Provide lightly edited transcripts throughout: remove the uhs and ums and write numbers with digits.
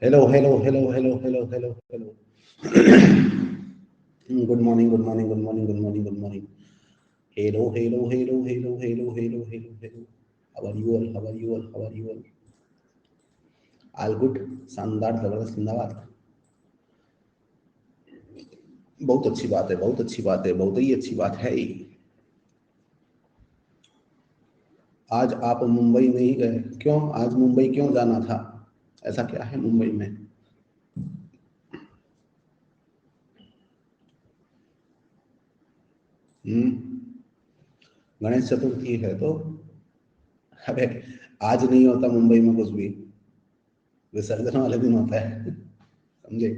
Hello hello hello hello hello hello hello good morning good morning good morning good morning good morning hello hello hello hello hello hello hello hello how are you all how are you all how are you all all good शानदार जबरदस्त जिंदाबाद। बहुत अच्छी बात है, बहुत अच्छी बात है, बहुत ही अच्छी बात है। आज आप मुंबई नहीं गए क्यों? आज मुंबई क्यों जाना था? ऐसा क्या है मुंबई में? गणेश चतुर्थी है तो? अबे आज नहीं होता मुंबई में कुछ भी, विसर्जन वाले दिन होता है। समझे?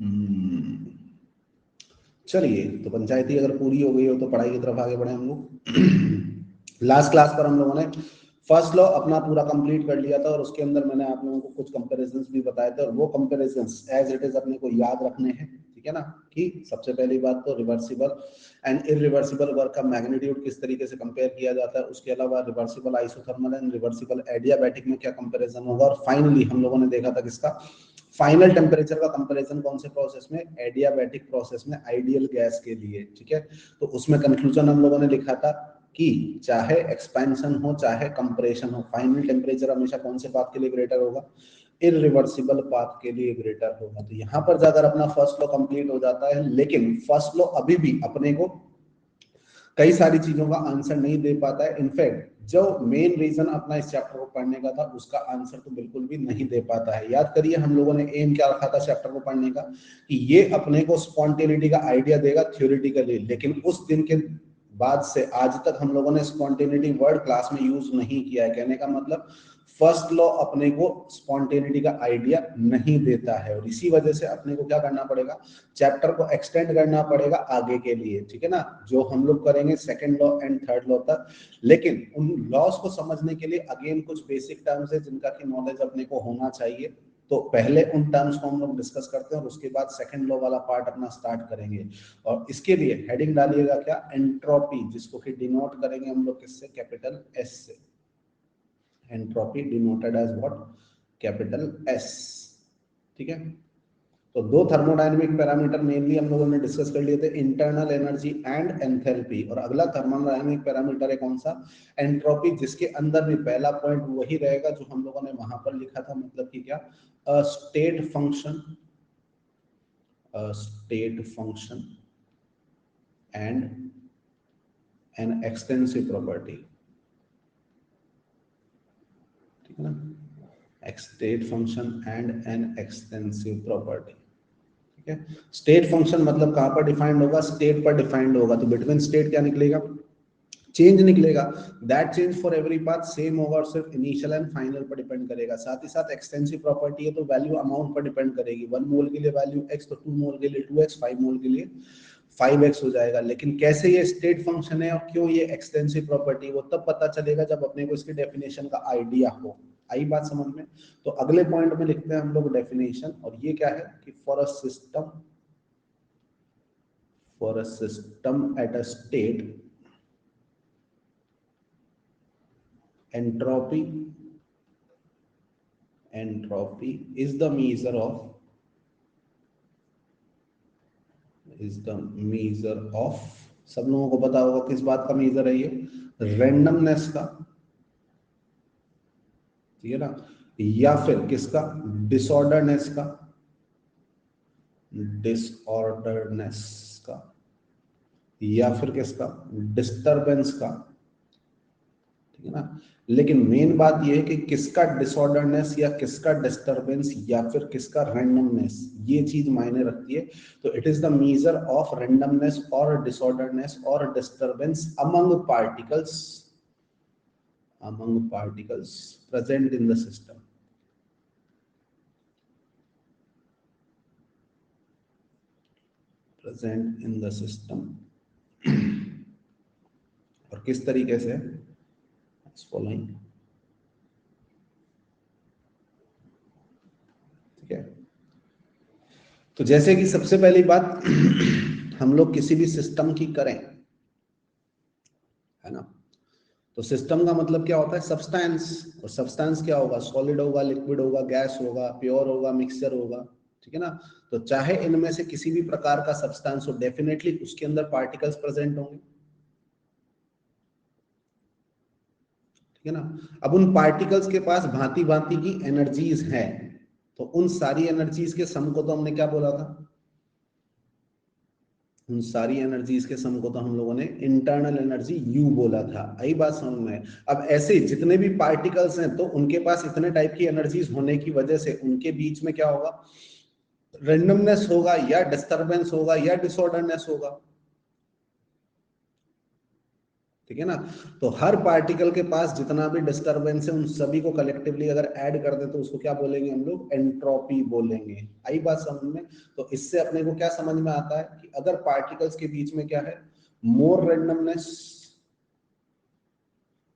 हम्म, चलिए तो पंचायती अगर पूरी हो गई हो तो पढ़ाई की तरफ आगे बढ़े हम लोग। लास्ट क्लास पर हम लोगों ने फर्स्ट लॉ अपना पूरा कंप्लीट कर लिया था और उसके अंदर मैंने आप लोगों को कुछ कंपैरिजंस भी बताए थे और वो कंपैरिजंस एज इट इज अपने को याद रखने हैं। ठीक है ना? कि सबसे पहली बात तो रिवर्सिबल एंड इरिवर्सिबल वर्क का मैग्नीट्यूड किस तरीके से कंपेयर किया जाता है, उसके अलावा reversible isothermal and reversible adiabatic में क्या कंपैरिजन होगा, और फाइनली हम लोगों ने देखा था किसका फाइनल टेम्परेचर का कंपैरिजन कौन से प्रोसेस में, एडियाबैटिक प्रोसेस में आइडियल गैस के लिए। ठीक है? तो उसमें कंक्लूजन हम लोगों ने लिखा था कि चाहे एक्सपेंशन हो चाहे कंप्रेशन हो, फाइनल टेम्परेचर हमेशा कौन से पाथ के लिए ग्रेटर होगा, इरिवर्सिबल पाथ के लिए ग्रेटर होगा। तो यहां पर जाकर अपना फर्स्ट लॉ कंप्लीट हो जाता है, लेकिन फर्स्ट लॉ अभी भी अपने को कई सारी चीजों का आंसर नहीं दे पाता है। इनफैक्ट जो मेन रीजन अपना इस चैप्टर को पढ़ने का था उसका आंसर तो बिल्कुल भी नहीं दे पाता है। याद करिए हम लोगों ने एम क्या रखा था चैप्टर को पढ़ने का, कि ये अपने को स्पॉन्टेनिटी का आइडिया देगा थ्योरेटिकली, लेकिन उस दिन के बाद से आज तक हम लोगों ने स्पॉन्टेनिटी वर्ड क्लास में यूज नहीं किया है। कहने का मतलब फर्स्ट लॉ अपने को स्पॉन्टेनिटी का आइडिया नहीं देता है और इसी वजह से अपने को क्या करना पड़ेगा, चैप्टर को एक्सटेंड करना पड़ेगा आगे के लिए। ठीक है ना? जो हम लोग करेंगे second law and third law तक, लेकिन उन लॉस को समझने के लिए अगेन कुछ बेसिक टर्म्स है जिनका की नॉलेज अपने को होना चाहिए। तो पहले उन टर्म्स को हम लोग डिस्कस करते हैं और उसके बाद सेकंड लॉ वाला पार्ट अपना स्टार्ट करेंगे। और इसके लिए हेडिंग डालिएगा क्या, एंट्रोपी, जिसको कि डिनोट करेंगे हम लोग किससे, कैपिटल एस से। Entropy denoted as what, capital S. ठीक है? तो दो थर्मोडायनेमिक पैरामीटर मेनली हम लोगों ने डिस्कस कर लिए थे, इंटरनल एनर्जी एंड एंथैल्पी, और अगला थर्मोडायनेमिक पैरामीटर है कौन सा, एंट्रोपी, जिसके अंदर भी पहला पॉइंट वही रहेगा जो हम लोगों ने वहां पर लिखा था, मतलब कि क्या, state function, state function and an extensive property. ठीक है ना? State function and an extensive property. ठीक है? स्टेट फंक्शन मतलब कहां पर डिफाइंड होगा, स्टेट पर डिफाइंड होगा। तो बिटवीन स्टेट क्या निकलेगा, चेंज निकलेगा। That change for every path same होगा और सिर्फ इनिशियल एंड फाइनल पर डिपेंड करेगा। साथ ही साथ एक्सटेंसिव प्रॉपर्टी है तो वैल्यू अमाउंट पर डिपेंड करेगी। 1 मोल के लिए वैल्यू x, तो 2 मोल के लिए 2x, 5 मोल के लिए 5x हो जाएगा। लेकिन कैसे ये स्टेट फंक्शन है और क्यों ये एक्सटेंसिव प्रॉपर्टी, वो तब पता चलेगा जब अपने को इसकी डेफिनेशन का आइडिया हो। आई बात समझ में? तो अगले पॉइंट में लिखते हैं हम लोग डेफिनेशन, और ये क्या है कि for a system at a state, entropy is the measure of, सब लोगों को पता होगा किस बात का मेजर है ये, रैंडमनेस का। ठीक है ना? या फिर किसका, डिसऑर्डरनेस का, डिसऑर्डरनेस का, या फिर किसका, डिस्टरबेंस का। ठीक है ना? लेकिन मेन बात यह है कि किसका डिसऑर्डरनेस या किसका डिस्टरबेंस या फिर किसका रैंडमनेस, ये चीज मायने रखती है। तो it is the measure of randomness और डिसऑर्डरनेस और disturbance among particles present in the system, और किस तरीके से, फॉलोइंग। ठीक है? तो जैसे कि सबसे पहली बात हम लोग किसी भी सिस्टम की करें, है ना, तो सिस्टम का मतलब क्या होता है? सब्सटेंस। और सब्सटेंस क्या होगा? सॉलिड होगा, लिक्विड होगा, गैस होगा, प्योर होगा, मिक्सचर होगा, ठीक है ना। तो चाहे इनमें से किसी भी प्रकार का सब्सटेंस हो, डेफिनेटली उसके अंदर पार्टिकल्स प्रेजेंट होंगे, ठीक है ना। अब उन पार्टिकल्स के पास भांति भांति की एनर्जीज हैं, तो उन सारी एनर्जीज के सम को तो हमने क्या बोला था? उन सारी एनर्जीज के सम को तो हम लोगों ने इंटरनल एनर्जी यू बोला था। आई बात समझ में? अब ऐसे जितने भी पार्टिकल्स हैं तो उनके पास इतने टाइप की एनर्जीज होने की वजह से उनके बीच में क्या होगा? रेंडमनेस होगा, या डिस्टरबेंस होगा, या डिसऑर्डरनेस होगा, ठीक है ना। तो हर पार्टिकल के पास जितना भी डिस्टरबेंस है उन सभी को कलेक्टिवली अगर ऐड कर दे तो उसको क्या बोलेंगे हम लोग? एंट्रोपी बोलेंगे। आई बात समझ में? तो इससे अपने को क्या समझ में आता है कि अगर पार्टिकल्स के बीच में क्या है? मोर रेंडमनेस,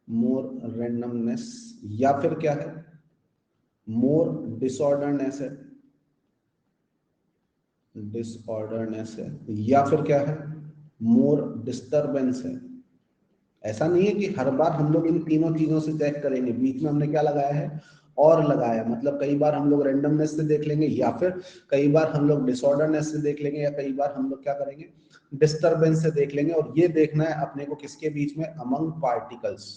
मोर रेंडमनेस, या फिर क्या है? मोर डिसऑर्डरनेस है, डिसऑर्डरनेस है, या फिर क्या है? मोर डिस्टरबेंस है। ऐसा नहीं है कि हर बार हम लोग इन तीनों चीजों से चेक करेंगे, बीच में हमने क्या लगाया है? और लगाया, मतलब कई बार हम लोग रेंडमनेस से देख लेंगे, या फिर कई बार हम लोग डिसऑर्डरनेस से देख लेंगे, या कई बार हम लोग क्या करेंगे? डिस्टरबेंस से देख लेंगे। और ये देखना है अपने को किसके बीच में? अमंग पार्टिकल्स,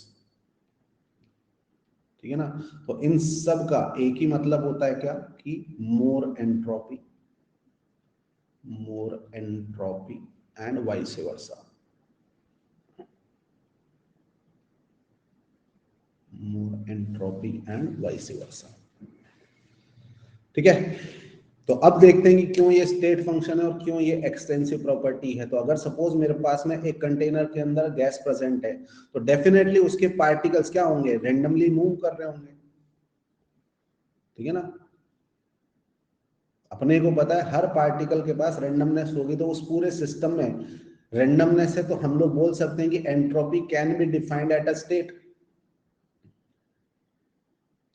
ठीक है ना। तो इन सब का एक ही मतलब होता है क्या? कि more entropy, more entropy and vice versa, more entropy and vice versa, ठीक है। तो अब देखते हैं कि क्यों ये स्टेट फंक्शन है और क्यों ये एक्सटेंसिव प्रॉपर्टी है। तो अगर सपोज मेरे पास में एक कंटेनर के अंदर गैस प्रेजेंट है, तो डेफिनेटली उसके पार्टिकल्स क्या होंगे? रेंडमली मूव कर रहे होंगे, ठीक है ना। अपने को पता है हर पार्टिकल के पास रेंडमनेस होगी, तो उस पूरे सिस्टम में रेंडमनेस है, तो हम लोग बोल सकते हैं कि entropy can be defined at a state,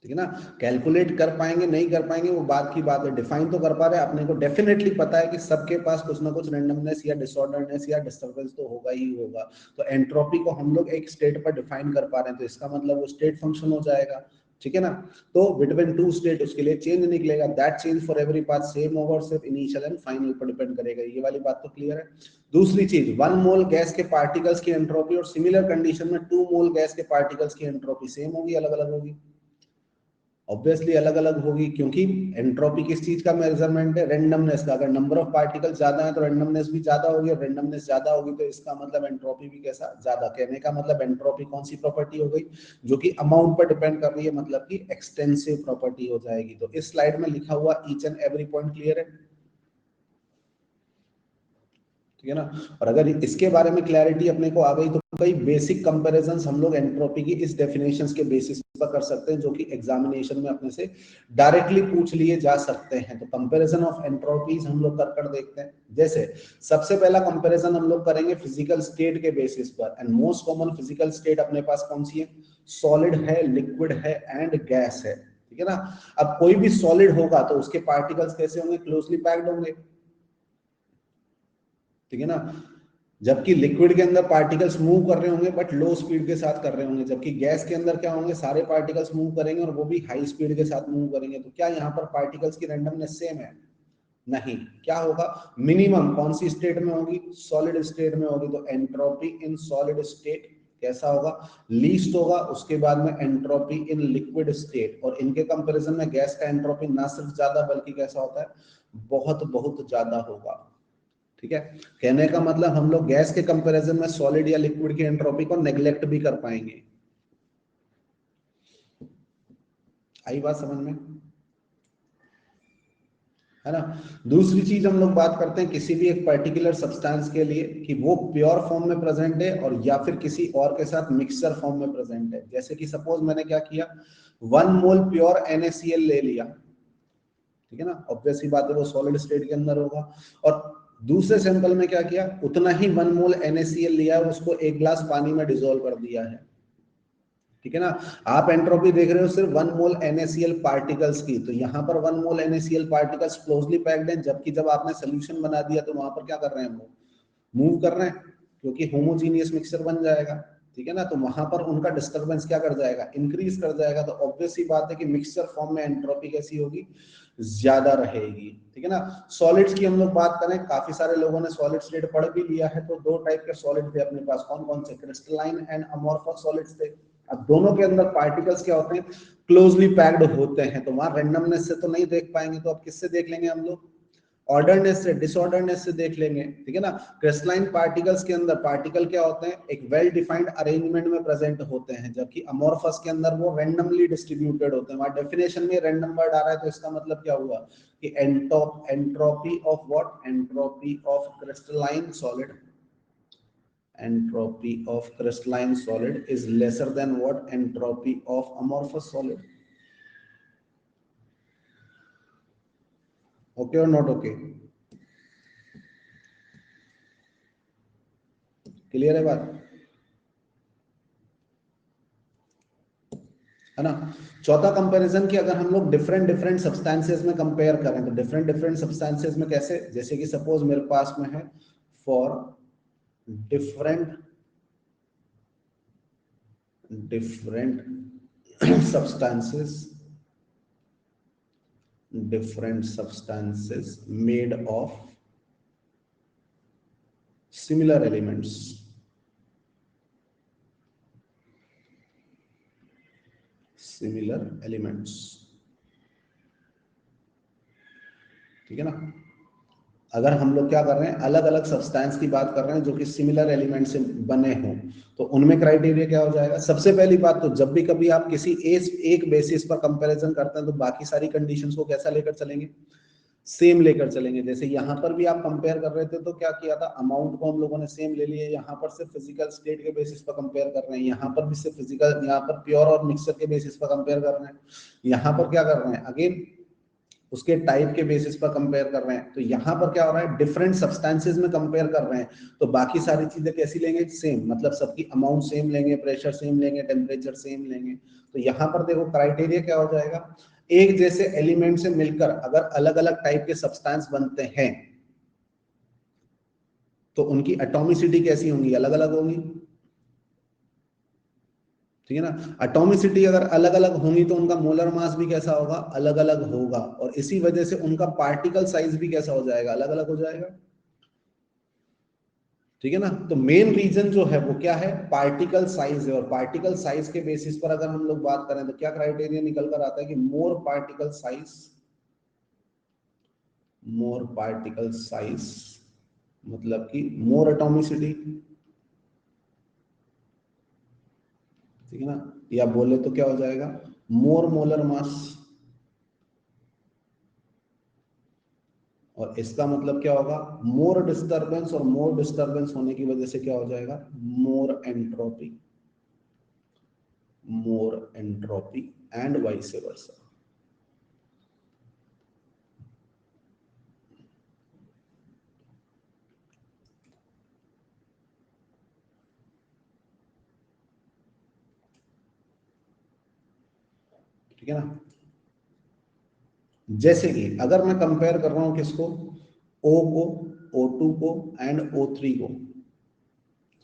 ठीक है ना। कैलकुलेट कर पाएंगे नहीं कर पाएंगे वो बात की बात है, डिफाइन तो कर पा रहे हैं। अपने को डेफिनेटली पता है कि सबके पास कुछ ना कुछ रेंडमनेस या डिसऑर्डरनेस या डिस्टर्बेंस तो होगा ही होगा। तो एंट्रोपी को हम लोग एक स्टेट पर डिफाइन कर पा रहे हैं, तो इसका मतलब वो स्टेट फंक्शन हो जाएगा, ठीक है ना। तो बिटवीन टू स्टेट उसके लिए चेंज निकलेगा, that change for every path same होगा, और सिर्फ इनिशियल एंड फाइनल पर डिपेंड करेगा। ये वाली बात तो क्लियर है। दूसरी चीज, 1 मोल गैस के पार्टिकल्स की एंट्रोपी और सिमिलर कंडीशन में 2 मोल गैस के पार्टिकल्स की एंट्रोपी सेम होगी, अलग अलग होगी? ऑब्वियसली अलग अलग होगी, क्योंकि एंट्रोपी किस चीज का मेजरमेंट है? रेंडमनेस का। अगर नंबर ऑफ पार्टिकल ज्यादा है तो रेंडमनेस भी ज्यादा होगी, और रेंडमनेस ज्यादा होगी तो इसका मतलब एंट्रोपी भी कैसा? ज्यादा। कहने का मतलब एंट्रोपी कौन सी प्रॉपर्टी हो गई? जो कि अमाउंट पर डिपेंड कर रही है, मतलब कि एक्सटेंसिव प्रॉपर्टी हो जाएगी। तो इस स्लाइड में लिखा हुआ each and every point clear है, ठीक है ना। और अगर इसके बारे में क्लैरिटी अपने को आ गई तो कई बेसिक कंपैरिजंस हम लोग एंट्रोपी की इस डेफिनेशंस के बेसिस पर कर सकते हैं, जो कि एग्जामिनेशन में अपने से डायरेक्टली पूछ लिए जा सकते हैं। तो कंपैरिजन ऑफ एंट्रोपीज हम लोग कर देखते हैं। जैसे सबसे पहला कंपैरिजन हम लोग करेंगे फिजिकल स्टेट के बेसिस पर, and most common physical state अपने पास कौन सी है? सॉलिड है, लिक्विड है एंड गैस है, ठीक है ना। अब कोई भी सॉलिड होगा तो उसके पार्टिकल्स कैसे होंगे? क्लोजली पैक्ड होंगे, ठीक है ना। जबकि लिक्विड के अंदर पार्टिकल्स मूव कर रहे होंगे बट लो स्पीड के साथ कर रहे होंगे, जबकि गैस के अंदर क्या होंगे? सारे पार्टिकल्स मूव करेंगे और वो भी हाई स्पीड के साथ मूव करेंगे। तो क्या यहाँ पर पार्टिकल्स की रेंडमनेस सेम है? नहीं। क्या होगा? मिनिमम कौन सी स्टेट में होगी? सॉलिड स्टेट में होगी। तो एंट्रोपी इन सॉलिड स्टेट कैसा होगा? लीस्ट होगा। उसके बाद में एंट्रोपी इन लिक्विड स्टेट, और इनके कंपैरिजन में गैस का एंट्रोपी ना सिर्फ ज्यादा बल्कि कैसा होता है? बहुत बहुत ज्यादा होगा, ठीक है। कहने का मतलब हम लोग गैस के कंपैरिजन में सॉलिड या लिक्विड की एंट्रोपी को नेग्लेक्ट भी कर पाएंगे। आई बात समझ में? है ना। दूसरी चीज हम लोग बात करते हैं किसी भी एक पर्टिकुलर सब्सटेंस के लिए कि वो प्योर फॉर्म में प्रेजेंट है और या फिर किसी और के साथ मिक्सचर फॉर्म में प्रेजेंट है। जैसे कि सपोज मैंने क्या किया, 1 मोल प्योर NaCl ले लिया, ठीक है ना। ऑब्वियस ही बात है वो सॉलिड स्टेट के अंदर होगा। और दूसरे सैंपल में क्या किया, उतना ही 1 मोल NaCl लिया है, उसको 1 ग्लास पानी में डिसॉल्व कर दिया है, ठीक है ना। आप एंट्रोपी देख रहे हो सिर्फ 1 मोल NaCl पार्टिकल्स की, तो यहाँ पर 1 मोल NaCl पार्टिकल्स क्लोजली पैक्ड हैं, जबकि जब आपने सोल्यूशन बना दिया तो वहां पर क्या कर रहे हैं? वो मूव कर रहे हैं, क्योंकि होमोजीनियस मिक्सचर बन जाएगा, ठीक है ना, तो वहां पर उनका डिस्टर्बेंस क्या कर जाएगा, इंक्रीज कर जाएगा। तो ऑब्वियस सी बात है कि मिक्सचर फॉर्म में एंट्रोपी कैसी होगी, ज्यादा रहेगी। ठीक है ना। सॉलिड्स की हम लोग बात करें, काफी सारे लोगों ने सॉलिड स्टेट पढ़ भी लिया है, तो दो टाइप के सॉलिड थे अपने पास, कौन कौन से, क्रिस्टलाइन एंड अमोर्फस सॉलिड्स थे। अब दोनों के अंदर पार्टिकल्स क्या होते हैं, क्लोजली पैक्ड होते हैं, तो वहां रैंडमनेस से तो नहीं देख पाएंगे, तो अब किससे देख लेंगे हम लोग, ऑर्डरनेस से, डिसऑर्डरनेस से देख लेंगे। ठीक है ना। क्रिस्टलाइन पार्टिकल्स के अंदर पार्टिकल क्या होते हैं, एक वेल डिफाइंड अरेंजमेंट में प्रेजेंट होते हैं, जबकि अमोर्फस के अंदर वो रैंडमली डिस्ट्रीब्यूटेड होते हैं। वहां डेफिनेशन में रैंडम वर्ड आ रहा है, तो इसका मतलब क्या हुआ कि entropy of what, entropy of crystalline solid, entropy of crystalline solid is lesser than what, entropy of amorphous solid. Okay or not okay? Clear है बात, है ना। चौथा कंपैरिजन कि अगर हम लोग डिफरेंट डिफरेंट सब्सटेंसेस में कंपेयर करें, तो डिफरेंट डिफरेंट सब्सटेंसेस में कैसे, जैसे कि सपोज मेरे पास में है, for different substances made of similar elements, ठीक है ना। अगर हम लोग क्या कर रहे हैं, अलग अलग सब्सटेंस की बात कर रहे हैं जो कि सिमिलर एलिमेंट से बने हों, तो उनमें क्राइटेरिया क्या हो जाएगा। सबसे पहली बात तो जब भी कभी आप किसी एक बेसिस पर कंपैरिजन करते हैं, तो बाकी सारी कंडीशंस को कैसा लेकर चलेंगे, सेम लेकर चलेंगे। जैसे यहाँ पर भी आप कंपेयर कर रहे थे, तो क्या किया था, अमाउंट को हम लोगों ने सेम ले लिया, यहाँ पर सिर्फ फिजिकल स्टेट के बेसिस पर कंपेयर कर रहे हैं, यहाँ पर भी सिर्फ फिजिकल, यहाँ पर प्योर और मिक्सचर के बेसिस पर कंपेयर कर रहे हैं, यहाँ पर क्या कर रहे हैं, अगेन उसके टाइप के बेसिस पर कंपेयर कर रहे हैं। तो यहाँ पर क्या हो रहा है, डिफरेंट सब्सटेंसेस में कंपेयर कर रहे हैं, तो बाकी सारी चीजें कैसी लेंगे, सेम, मतलब सबकी अमाउंट सेम लेंगे, प्रेशर सेम लेंगे, टेम्परेचर सेम लेंगे। तो यहाँ पर देखो क्राइटेरिया क्या हो जाएगा, एक जैसे एलिमेंट से मिलकर अगर अलग अलग टाइप के सब्सटेंस बनते हैं, तो उनकी एटॉमिसिटी कैसी होंगी, अलग अलग होंगी। ठीक है ना। एटॉमिसिटी अगर अलग अलग होंगी, तो उनका मोलर मास भी कैसा होगा, अलग अलग होगा, और इसी वजह से उनका पार्टिकल साइज भी कैसा हो जाएगा, अलग अलग हो जाएगा। ठीक है ना। तो मेन रीजन जो है वो क्या है, पार्टिकल साइज है, और पार्टिकल साइज के बेसिस पर अगर हम लोग बात करें, तो क्या क्राइटेरिया निकल कर आता है कि मोर पार्टिकल साइज मतलब कि मोर एटॉमिसिटी। ठीक है ना, या बोले तो क्या हो जाएगा, मोर मोलर मास। और इसका मतलब क्या होगा, मोर डिस्टरबेंस, और मोर डिस्टरबेंस होने की वजह से क्या हो जाएगा, मोर एंट्रोपी एंड वाइस वर्सा। ठीक है ना। जैसे कि अगर मैं कंपेयर कर रहा हूं किसको, O को, O2 को एंड O3 को,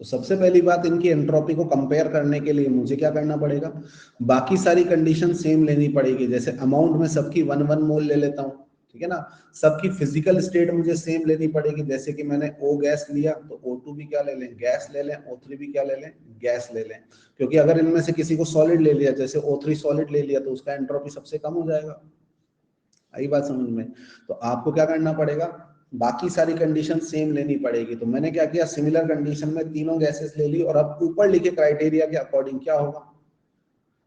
तो सबसे पहली बात, इनकी एंट्रोपी को कंपेयर करने के लिए मुझे क्या करना पड़ेगा, बाकी सारी कंडीशन सेम लेनी पड़ेगी। जैसे अमाउंट में सबकी 1 मोल ले लेता हूं, ठीक है ना। सबकी फिजिकल स्टेट मुझे सेम लेनी पड़ेगी, जैसे कि मैंने O गैस लिया, तो O2 भी क्या ले लें, गैस ले लें, O3 भी क्या ले लें, गैस ले लें। क्योंकि अगर इनमें से किसी को सॉलिड ले लिया, जैसे O3 सॉलिड ले लिया, तो उसका एंट्रोपी सबसे कम हो जाएगा। आई बात समझ में। तो आपको क्या करना पड़ेगा, बाकी सारी कंडीशन सेम लेनी पड़ेगी। तो मैंने क्या किया, सिमिलर कंडीशन में तीनों गैसेस ले ली, और अब ऊपर लिखे क्राइटेरिया के अकॉर्डिंग क्या होगा,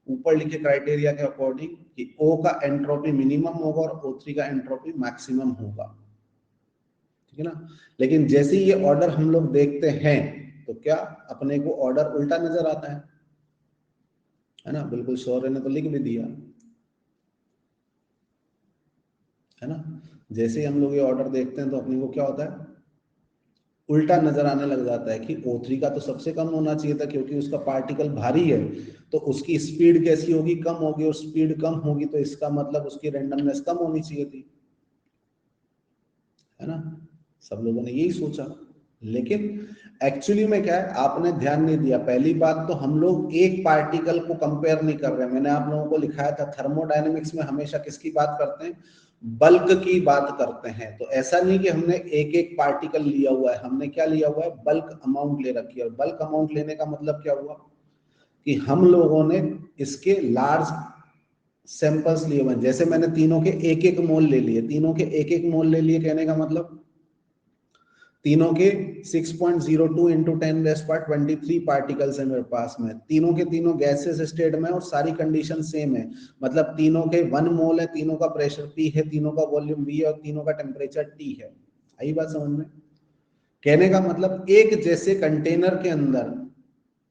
ऊपर लिखे क्राइटेरिया के अकॉर्डिंग कि O का एंट्रोपी मिनिमम होगा और O3 का एंट्रोपी मैक्सिमम होगा। ठीक है ना। लेकिन जैसे ही ये ऑर्डर हम लोग देखते हैं, तो क्या अपने को ऑर्डर उल्टा नजर आता है ना। बिल्कुल सौर्य ने तो लिख भी दिया, है ना। जैसे ही हम लोग ये ऑर्डर देखते हैं, तो अपने को क्या होता है, उल्टा नजर आने लग जाता है कि O3 का तो सबसे कम होना चाहिए था, क्योंकि उसका पार्टिकल भारी है, तो उसकी स्पीड कैसी होगी, कम होगी, और स्पीड कम होगी तो इसका मतलब उसकी रैंडमनेस कम होनी चाहिए थी, है ना। सब लोगों ने यही सोचा, लेकिन एक्चुअली में क्या है, आपने ध्यान नहीं दिया। पहली बात तो हम लोग एक पार्टिकल को कंपेयर नहीं कर रहे। मैंने आप लोगों को लिखाया था थर्मोडायनेमिक्स में हमेशा किसकी बात करते हैं, बल्क की बात करते हैं। तो ऐसा नहीं कि हमने एक एक पार्टिकल लिया हुआ है, हमने क्या लिया हुआ है, बल्क अमाउंट ले रखी है। और बल्क अमाउंट लेने का मतलब क्या हुआ कि हम लोगों ने इसके लार्ज सैंपल्स लिए हुए हैं। जैसे मैंने तीनों के एक एक मोल ले लिए, तीनों के एक एक मोल ले लिए, कहने का मतलब तीनों के 6.02 इंटू 10⁻23 पार्टिकल्स है मेरे पास में। तीनों के तीनों गैसेस स्टेट में और सारी कंडीशन सेम है। मतलब तीनों के 1 मोल है, तीनों का प्रेशर P है, तीनों का वॉल्यूम V है और तीनों का टेम्परेचर T है। आई बात समझ में? कहने का मतलब एक जैसे कंटेनर के अंदर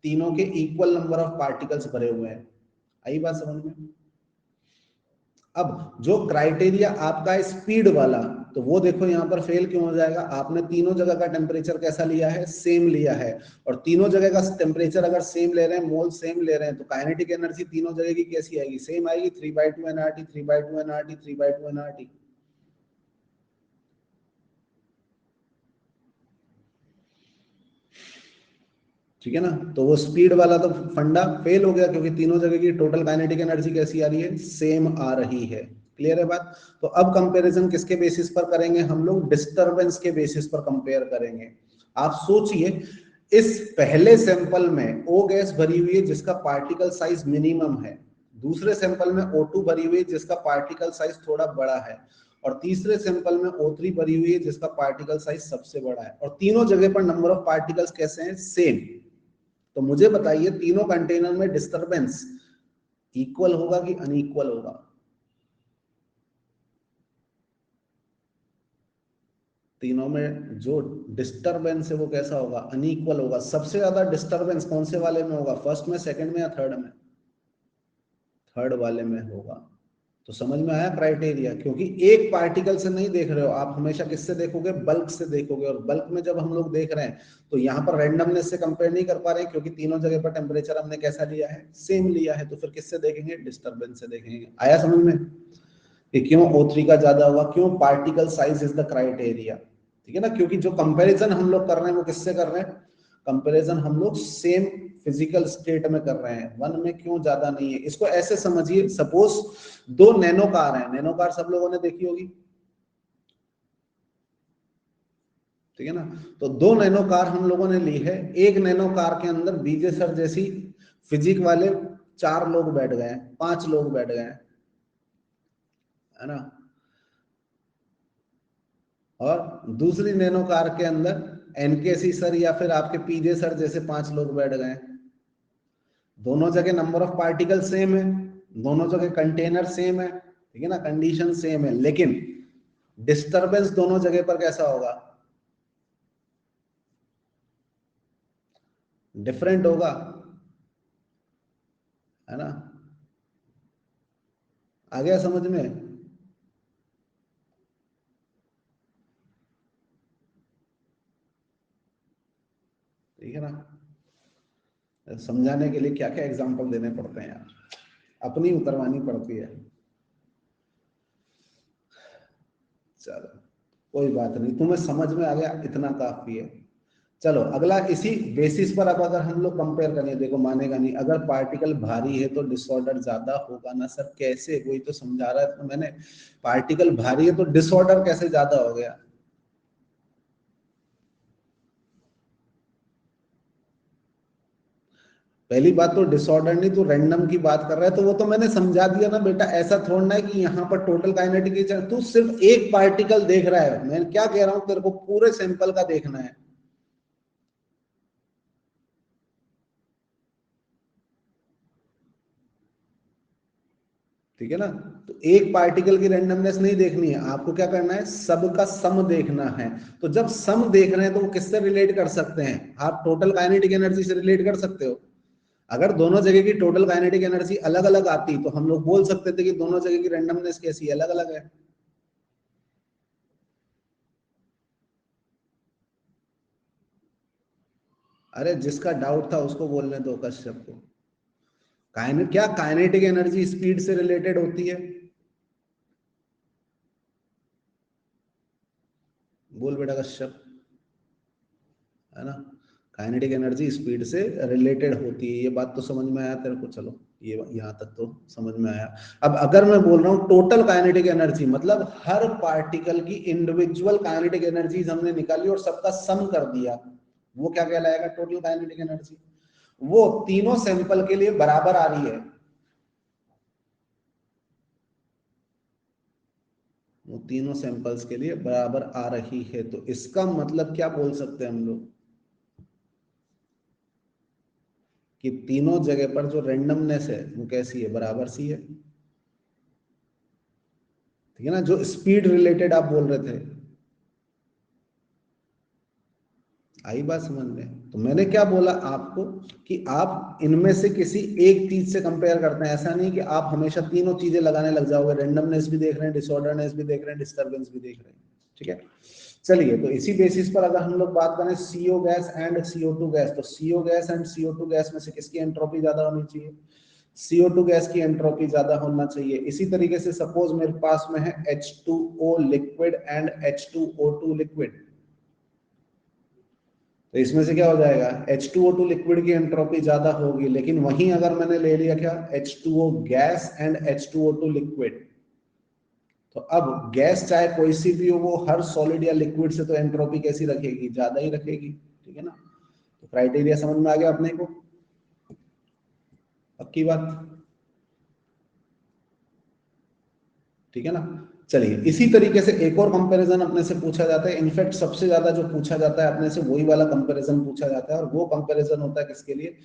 तीनों के इक्वल नंबर ऑफ पार्टिकल्स भरे हुए हैं। आई बात समझ में? अब जो क्राइटेरिया आपका है स्पीड वाला, तो वो देखो यहाँ पर फेल क्यों हो जाएगा। आपने तीनों जगह का टेम्परेचर कैसा लिया है, सेम लिया है। और तीनों जगह का टेम्परेचर अगर सेम ले रहे हैं, मोल सेम ले रहे हैं, तो काइनेटिक एनर्जी तीनों जगह की कैसी आएगी, सेम आएगी। 3/2 nRT, 3/2 nRT, 3/2 nRT। ठीक है ना? तो वो स्पीड वाला तो फंडा फेल हो गया, क्योंकि तीनों जगह की टोटल काइनेटिक एनर्जी कैसी आ रही है, सेम आ रही है। क्लियर है बात? तो अब कंपैरिजन किसके बेसिस पर करेंगे हम लोग, डिस्टरबेंस के बेसिस पर कंपेयर करेंगे। आप सोचिए, इस पहले सैंपल में O गैस भरी हुई है जिसका पार्टिकल साइज मिनिमम है, दूसरे सैंपल में O2 भरी हुई है जिसका पार्टिकल साइज थोड़ा बड़ा है, और तीसरे सैंपल में O3 भरी हुई है जिसका पार्टिकल साइज सबसे बड़ा है। और तीनों जगह पर नंबर ऑफ पार्टिकल्स कैसे हैं, सेम। तो मुझे बताइए तीनों कंटेनर में डिस्टरबेंस इक्वल होगा कि अनइक्वल होगा? तीनों में जो डिस्टरबेंस है वो कैसा होगा, अनइक्वल होगा। सबसे ज्यादा डिस्टरबेंस कौन से वाले में होगा, फर्स्ट में, सेकंड में या थर्ड में? थर्ड वाले में होगा। तो समझ में आया क्राइटेरिया? क्योंकि एक पार्टिकल से नहीं देख रहे हो आप, हमेशा किससे देखोगे, बल्क से देखोगे। और बल्क में जब हम लोग देख रहे हैं तो यहाँ पर रैंडमनेस से कंपेयर नहीं कर पा रहे, क्योंकि तीनों जगह पर टेम्परेचर हमने कैसा लिया है, सेम लिया है। तो फिर किससे देखेंगे, डिस्टर्बेंस से देखेंगे। आया समझ में कि क्यों O3 का ज्यादा हुआ, क्यों? Particle size is the criteria. ठीक है ना? क्योंकि जो कंपैरिजन हम लोग कर रहे हैं वो किससे कर रहे हैं, कंपैरिजन हम लोग सेम फिजिकल स्टेट में कर रहे हैं। वन में क्यों ज्यादा नहीं है, इसको ऐसे समझिए, सपोज दो नैनो कार है, नैनो कार सब लोगों ने देखी होगी, ठीक है ना? तो दो नैनो कार हम लोगों ने ली है। एक नैनो कार के अंदर बीजे सर जैसी फिजिक वाले 4 लोग बैठ गए, 5 लोग बैठ गए, है ना? और दूसरी नैनो कार के अंदर एनकेसी सर या फिर आपके पीजे सर जैसे 5 लोग बैठ गए। दोनों जगह नंबर ऑफ पार्टिकल सेम है, दोनों जगह कंटेनर सेम है, ठीक है ना, कंडीशन सेम है, लेकिन डिस्टरबेंस दोनों जगह पर कैसा होगा, डिफरेंट होगा, है ना? आ गया समझ में? ठीक है ना? समझाने के लिए क्या क्या एग्जांपल देने पड़ते हैं यार, अपनी उतरवानी पड़ती है। चलो कोई बात नहीं, तुम्हें समझ में आ गया इतना काफी है। चलो अगला, इसी बेसिस पर अब अगर हम लोग कंपेयर करें, देखो मानेगा नहीं, अगर पार्टिकल भारी है तो डिसऑर्डर ज्यादा होगा ना सर, कैसे, वही तो समझा रहा है तो मैंने। पार्टिकल भारी है तो डिसऑर्डर कैसे ज्यादा हो गया? पहली बात तो डिसऑर्डर नहीं, तो रैंडम की बात कर रहा है, तो वो तो मैंने समझा दिया ना बेटा। ऐसा थोड़ा है कि यहाँ पर टोटल काइनेटिक, तू सिर्फ एक पार्टिकल देख रहा है। मैं क्या कह रहा हूँ, तेरे को पूरे सैंपल का देखना है। ठीक है ना? तो एक पार्टिकल की रैंडमनेस नहीं देखनी है आपको, क्या करना है, सबका सम देखना है। तो जब सम देख रहे हैं तो वो किससे रिलेट कर सकते हैं, आप टोटल काइनेटिक एनर्जी से रिलेट कर सकते हो। अगर दोनों जगह की टोटल काइनेटिक एनर्जी अलग अलग आती तो हम लोग बोल सकते थे कि दोनों जगह की रैंडमनेस कैसी है, अलग अलग है। अरे जिसका डाउट था उसको बोलने दो, कश्यप को। क्या काइनेटिक एनर्जी स्पीड से रिलेटेड होती है? बोल बेटा कश्यप, है ना? काइनेटिक एनर्जी स्पीड से रिलेटेड होती है, ये बात तो समझ में आया तेरे को, चलो ये यहाँ तक तो समझ में आया। अब अगर मैं बोल रहा हूँ टोटल काइनेटिक एनर्जी, मतलब हर पार्टिकल की इंडिविजुअल काइनेटिक एनर्जीज हमने निकाली और सबका सम कर दिया, वो क्या कहलाएगा? Total kinetic energy. वो तीनों सैंपल के लिए बराबर आ रही है, वो तीनों सैंपल्स के लिए बराबर आ रही है। तो इसका मतलब क्या बोल सकते हैं हम लोग कि तीनों जगह पर जो रेंडमनेस है वो कैसी है? बराबर सी है, ठीक है ना? जो स्पीड रिलेटेड आप बोल रहे थे, आई बात समझ में? तो मैंने क्या बोला आपको कि आप इनमें से किसी एक चीज से कंपेयर करते हैं, ऐसा नहीं कि आप हमेशा तीनों चीजें लगाने लग जाओगे, रेंडमनेस भी देख रहे हैं, डिसऑर्डरनेस भी देख रहे हैं, डिस्टर्बेंस भी देख रहे हैं, ठीक है? चलिए, तो इसी बेसिस पर अगर हम लोग बात करें CO gas and CO2 gas, तो CO gas and CO2 gas में से किसकी एंट्रोपी ज्यादा होनी चाहिए? CO2 गैस की एंट्रोपी ज्यादा होना चाहिए। इसी तरीके से सपोज मेरे पास में है H2O liquid and H2O2 liquid, तो इसमें से क्या हो जाएगा? H2O2 लिक्विड की एंट्रोपी ज्यादा होगी, लेकिन वहीं अगर मैंने ले लिया क्या, H2O gas and H2O2 liquid, तो अब गैस चाहे कोई सी भी हो, वो हर सॉलिड या लिक्विड से तो एंट्रोपी कैसी रखेगी? ज्यादा ही रखेगी, ठीक है ना? तो क्राइटेरिया समझ में आ गया अपने को, पक्की बात, ठीक है ना? चलिए, इसी तरीके से एक और कंपैरिजन अपने से पूछा जाता है, इनफैक्ट सबसे ज्यादा जो पूछा जाता है अपने से वही वाला कंपैरिजन पूछा जाता है, और वो कंपैरिजन होता है किसके लिए?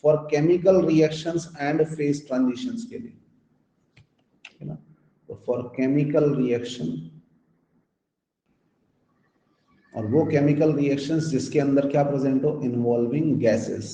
For chemical reactions and phase transitions के लिए, है ना? तो फॉर केमिकल रिएक्शन, और वो केमिकल रिएक्शंस जिसके अंदर क्या प्रेजेंट हो? इन्वॉल्विंग गैसेस,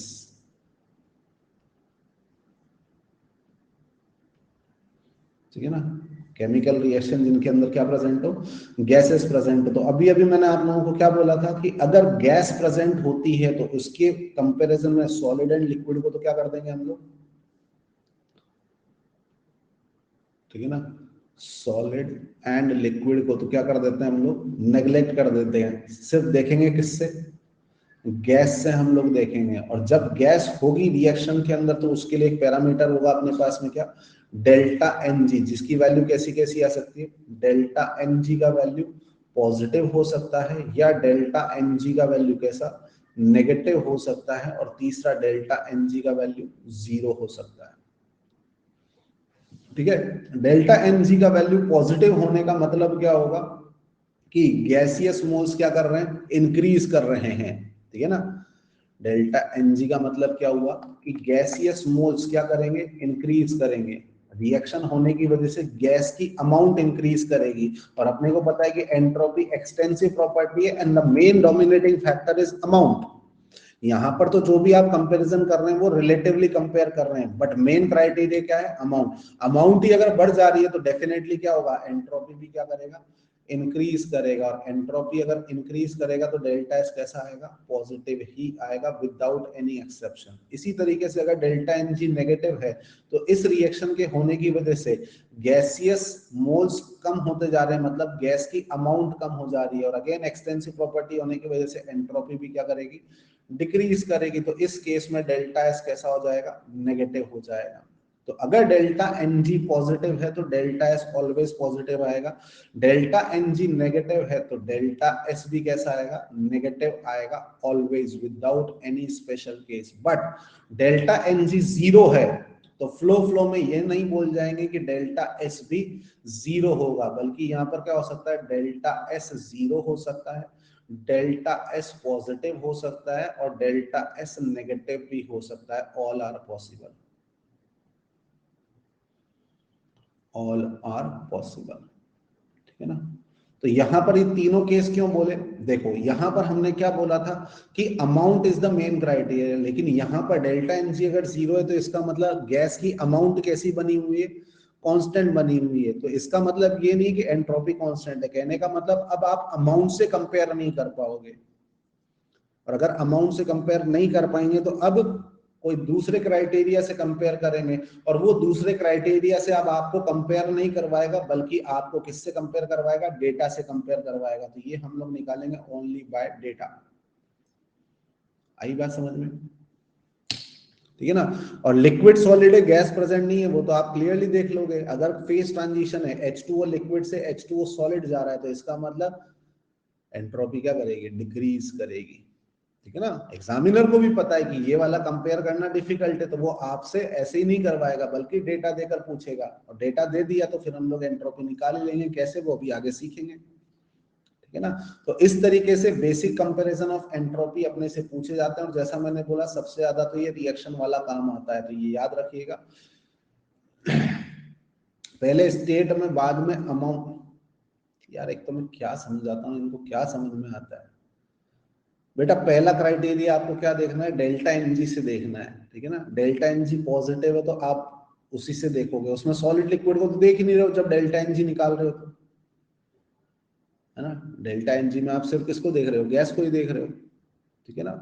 ठीक है ना? केमिकल रिएक्शन जिनके अंदर क्या प्रेजेंट हो? गैसेस प्रेजेंट हो। तो अभी अभी मैंने आप लोगों को क्या बोला था कि अगर गैस प्रेजेंट होती है तो उसके कंपैरिजन में सॉलिड एंड लिक्विड को तो क्या कर देंगे हम लोग, ठीक है ना? सॉलिड एंड लिक्विड को तो क्या कर देते हैं हम लोग? नेग्लेक्ट कर देते हैं, सिर्फ देखेंगे किससे? गैस से हम लोग देखेंगे। और जब गैस होगी रिएक्शन के अंदर तो उसके लिए एक पैरामीटर होगा अपने पास में, क्या? डेल्टा एन जी, जिसकी वैल्यू कैसी कैसी आ सकती है? डेल्टा एन जी का वैल्यू पॉजिटिव हो सकता है, या डेल्टा एन जी का वैल्यू कैसा? नेगेटिव हो सकता है, और तीसरा डेल्टा एन जी का वैल्यू 0 हो सकता है, ठीक है? डेल्टा एन जी का वैल्यू पॉजिटिव होने का मतलब क्या होगा कि गैसियस मोल्स क्या कर रहे हैं? इंक्रीज कर रहे हैं, ठीक है ना? डेल्टा एनजी का मतलब क्या हुआ कि गैसियस मोल्स क्या करेंगे? इंक्रीज करेंगे। रिएक्शन होने की वजह से गैस की अमाउंट इंक्रीज करेगी, और अपने को पता है कि एंट्रोपी एक्सटेंसिव प्रॉपर्टी है and the main dominating factor is amount. यहाँ पर तो जो भी आप कंपैरिजन कर रहे हैं वो रिलेटिवली कंपेयर कर रहे हैं, बट मेन क्राइटेरिया क्या है? अमाउंट। अमाउंट ही अगर बढ़ जा रही है तो डेफिनेटली क्या होगा? एंट्रोपी भी क्या करेगा? इंक्रीज करेगा। और एंट्रोपी अगर इंक्रीज करेगा तो डेल्टा एस कैसा आएगा? पॉजिटिव ही आएगा, विदाउट एनी एक्सेप्शन। इसी तरीके से अगर डेल्टा एन जी नेगेटिव है तो इस रिएक्शन के होने की वजह से गैसियस मोल्स कम होते जा रहे हैं, मतलब गैस की अमाउंट कम हो जा रही है, और अगेन एक्सटेंसिव प्रॉपर्टी होने की वजह से एंट्रोपी भी क्या करेगी? डिक्रीज करेगी। तो इस केस में डेल्टा एस कैसा हो जाएगा? नेगेटिव हो जाएगा। तो अगर डेल्टा एन जी पॉजिटिव है तो डेल्टा एस ऑलवेज पॉजिटिव आएगा, डेल्टा एन जी नेगेटिव है तो डेल्टा एस भी कैसा आएगा? नेगेटिव आएगा, always, without any special case. But delta N G 0 है तो फ्लो में ये नहीं बोल जाएंगे कि डेल्टा एस भी 0 होगा, बल्कि यहां पर क्या हो सकता है? डेल्टा एस 0 हो सकता है, डेल्टा एस पॉजिटिव हो सकता है, और डेल्टा एस नेगेटिव भी हो सकता है। All are possible, all are possible, ठीक है ना? तो यहां पर ये तीनों केस क्यों बोले? देखो, यहां पर हमने क्या बोला था कि amount is the main criteria, लेकिन यहां पर डेल्टा एनजी अगर 0 है तो इसका मतलब गैस की अमाउंट कैसी बनी हुई है? कांस्टेंट बनी हुई है। तो इसका मतलब ये नहीं कि एंट्रोपी कांस्टेंट है, कहने का मतलब अब आप अमाउंट से कंपेयर नहीं कर पाओगे, और अगर अमाउंट से कंपेयर नहीं कर पाएंगे तो अब कोई दूसरे क्राइटेरिया से कंपेयर करेंगे, और वो दूसरे क्राइटेरिया से अब आपको कंपेयर नहीं करवाएगा, बल्कि आपको किससे कंपेयर करवाएगा? डेटा से कंपेयर करवाएगा। तो ये हम लोग निकालेंगे ओनली बाय डेटा। आई बात समझ में? ठीक है ना। और लिक्विड सॉलिड है, गैस प्रेजेंट नहीं है, वो तो आप क्लियरली देख लोगे। अगर फेज ट्रांजिशन है, H2O लिक्विड से H2O सॉलिड जा रहा है, तो इसका मतलब एंट्रोपी क्या करेगी? डिक्रीज करेगी। ठीक है ना। एग्जामिनर को भी पता है कि ये वाला कंपेयर करना डिफिकल्ट है, तो वो आपसे ऐसे ही नहीं करवाएगा, बल्कि डेटा देकर पूछेगा, और डेटा दे दिया तो फिर हम लोग एंट्रोपी निकाल लेंगे। कैसे, वो भी आगे सीखेंगे। ठीक है ना। तो इस तरीके से बेसिक कंपैरिजन ऑफ एंट्रोपी अपने से पूछे जाते हैं। और जैसा मैंने बोला, सबसे ज्यादा तो ये रिएक्शन वाला काम आता है, तो ये याद रखिएगा। पहले स्टेट में, बाद में अमाउंट। यार एक तो मैं क्या समझाता हूँ, इनको क्या समझ में आता है? बेटा पहला क्राइटेरिया आपको क्या देखना है? डेल्टा एनजी से देखना है। ठीक है ना। डेल्टा एनजी पॉजिटिव है तो आप उसी से देखोगे। उसमें सॉलिड लिक्विड को तो देख ही नहीं रहे हो जब डेल्टा एनजी निकाल रहे हो तो, है ना। डेल्टा एनजी में आप सिर्फ किसको देख रहे हो? गैस को ही देख रहे हो। ठीक है ना।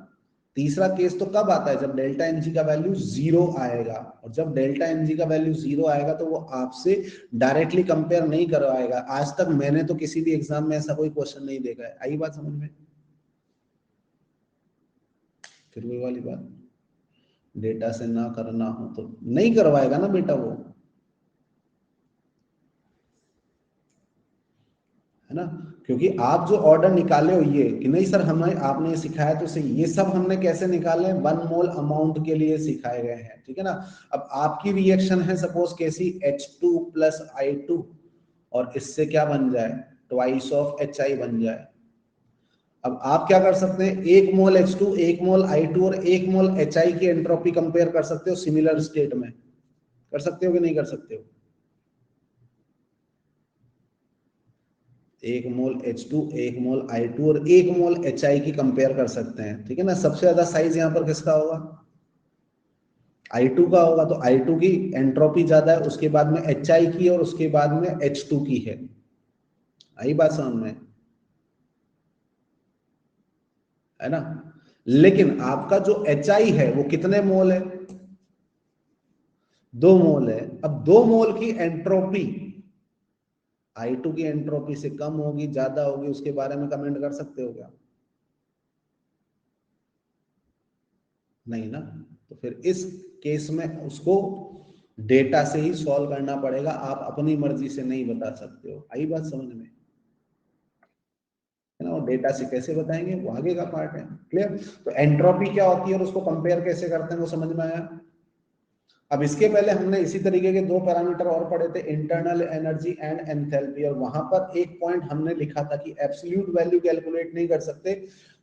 तीसरा केस तो कब आता है? जब डेल्टा एनजी का वैल्यू 0 आएगा। और जब डेल्टा एनजी का वैल्यू 0 आएगा तो वो आपसे डायरेक्टली कंपेयर नहीं करवाएगा। आज तक मैंने तो किसी भी एग्जाम में ऐसा कोई क्वेश्चन नहीं देखा है। आई बात समझ में? फिर वही वाली बात, डेटा से ना करना हो तो नहीं करवाएगा ना बेटा वो, है ना। क्योंकि आप जो ऑर्डर निकाले हो ये कि नहीं सर हमें आपने ये सिखाया तो सही, ये सब हमने कैसे निकाले हैं? 1 मोल अमाउंट के लिए सिखाए गए हैं। ठीक है ना। अब आपकी रिएक्शन है सपोज कैसी, H2 प्लस I2, और इससे क्या बन जाए? ट्वाइस ऑफ HI बन जाए। अब आप क्या कर सकते हैं? 1 मोल H2, 1 मोल I2 और 1 मोल HI की एंट्रोपी कंपेयर कर सकते हो सिमिलर स्टेट में। कर सकते हो कि नहीं कर सकते हो? 1 मोल H2, 1 मोल I2 और 1 मोल HI की कंपेयर कर सकते हैं। ठीक है ना। सबसे ज्यादा साइज यहां पर किसका होगा? I2 का होगा। तो I2 की एंट्रोपी ज्यादा है, उसके बाद में HI की, और उसके बाद में H2 की है। आई बात समझ में? है ना। लेकिन आपका जो HI है वो कितने मोल है? 2 मोल है। अब 2 मोल की एंट्रोपी I2 की एंट्रोपी से कम होगी, ज्यादा होगी, उसके बारे में कमेंट कर सकते हो क्या? नहीं ना। तो फिर इस केस में उसको डेटा से ही सॉल्व करना पड़ेगा, आप अपनी मर्जी से नहीं बता सकते हो। आई बात समझ में? है ना। और डेटा से कैसे बताएंगे, वो आगे का पार्ट है। क्लियर? तो एंट्रोपी क्या होती है और उसको कंपेयर कैसे करते हैं, वो समझ में आया। अब इसके पहले हमने इसी तरीके के 2 पैरामीटर और पढ़े थे, इंटरनल एनर्जी एंड एंथैल्पी। और वहां पर एक पॉइंट हमने लिखा था कि एब्सोल्यूट वैल्यू कैलकुलेट नहीं कर सकते,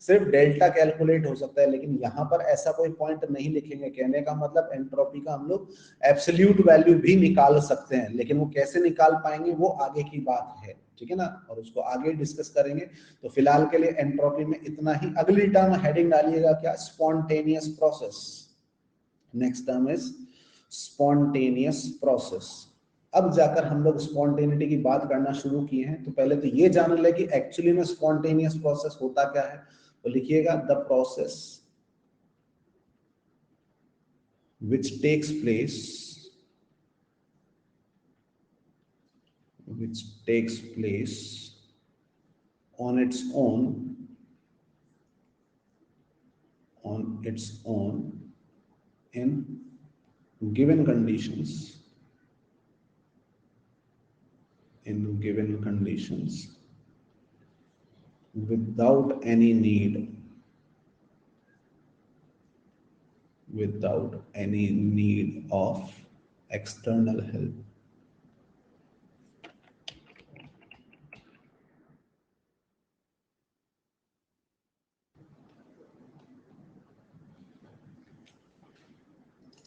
सिर्फ डेल्टा कैलकुलेट हो सकता है। लेकिन यहाँ पर ऐसा कोई पॉइंट नहीं लिखेंगे। कहने का मतलब एंट्रोपी का हम लोग एब्सोल्यूट वैल्यू भी निकाल सकते हैं, लेकिन वो कैसे निकाल पाएंगे वो आगे की बात है। ठीक है ना। और उसको आगे डिस्कस करेंगे। तो फिलहाल के लिए एंट्रोपी में इतना ही। अगली टर्म हेडिंग डालिएगा क्या? Spontaneous process. Next term is spontaneous process. अब जाकर हम लोग स्पॉन्टेनिटी की बात करना शुरू किए हैं। तो पहले तो ये जान ले कि एक्चुअली में स्पॉन्टेनियस प्रोसेस होता क्या है। तो लिखिएगा, the process which takes place on its own in given conditions without any need of external help.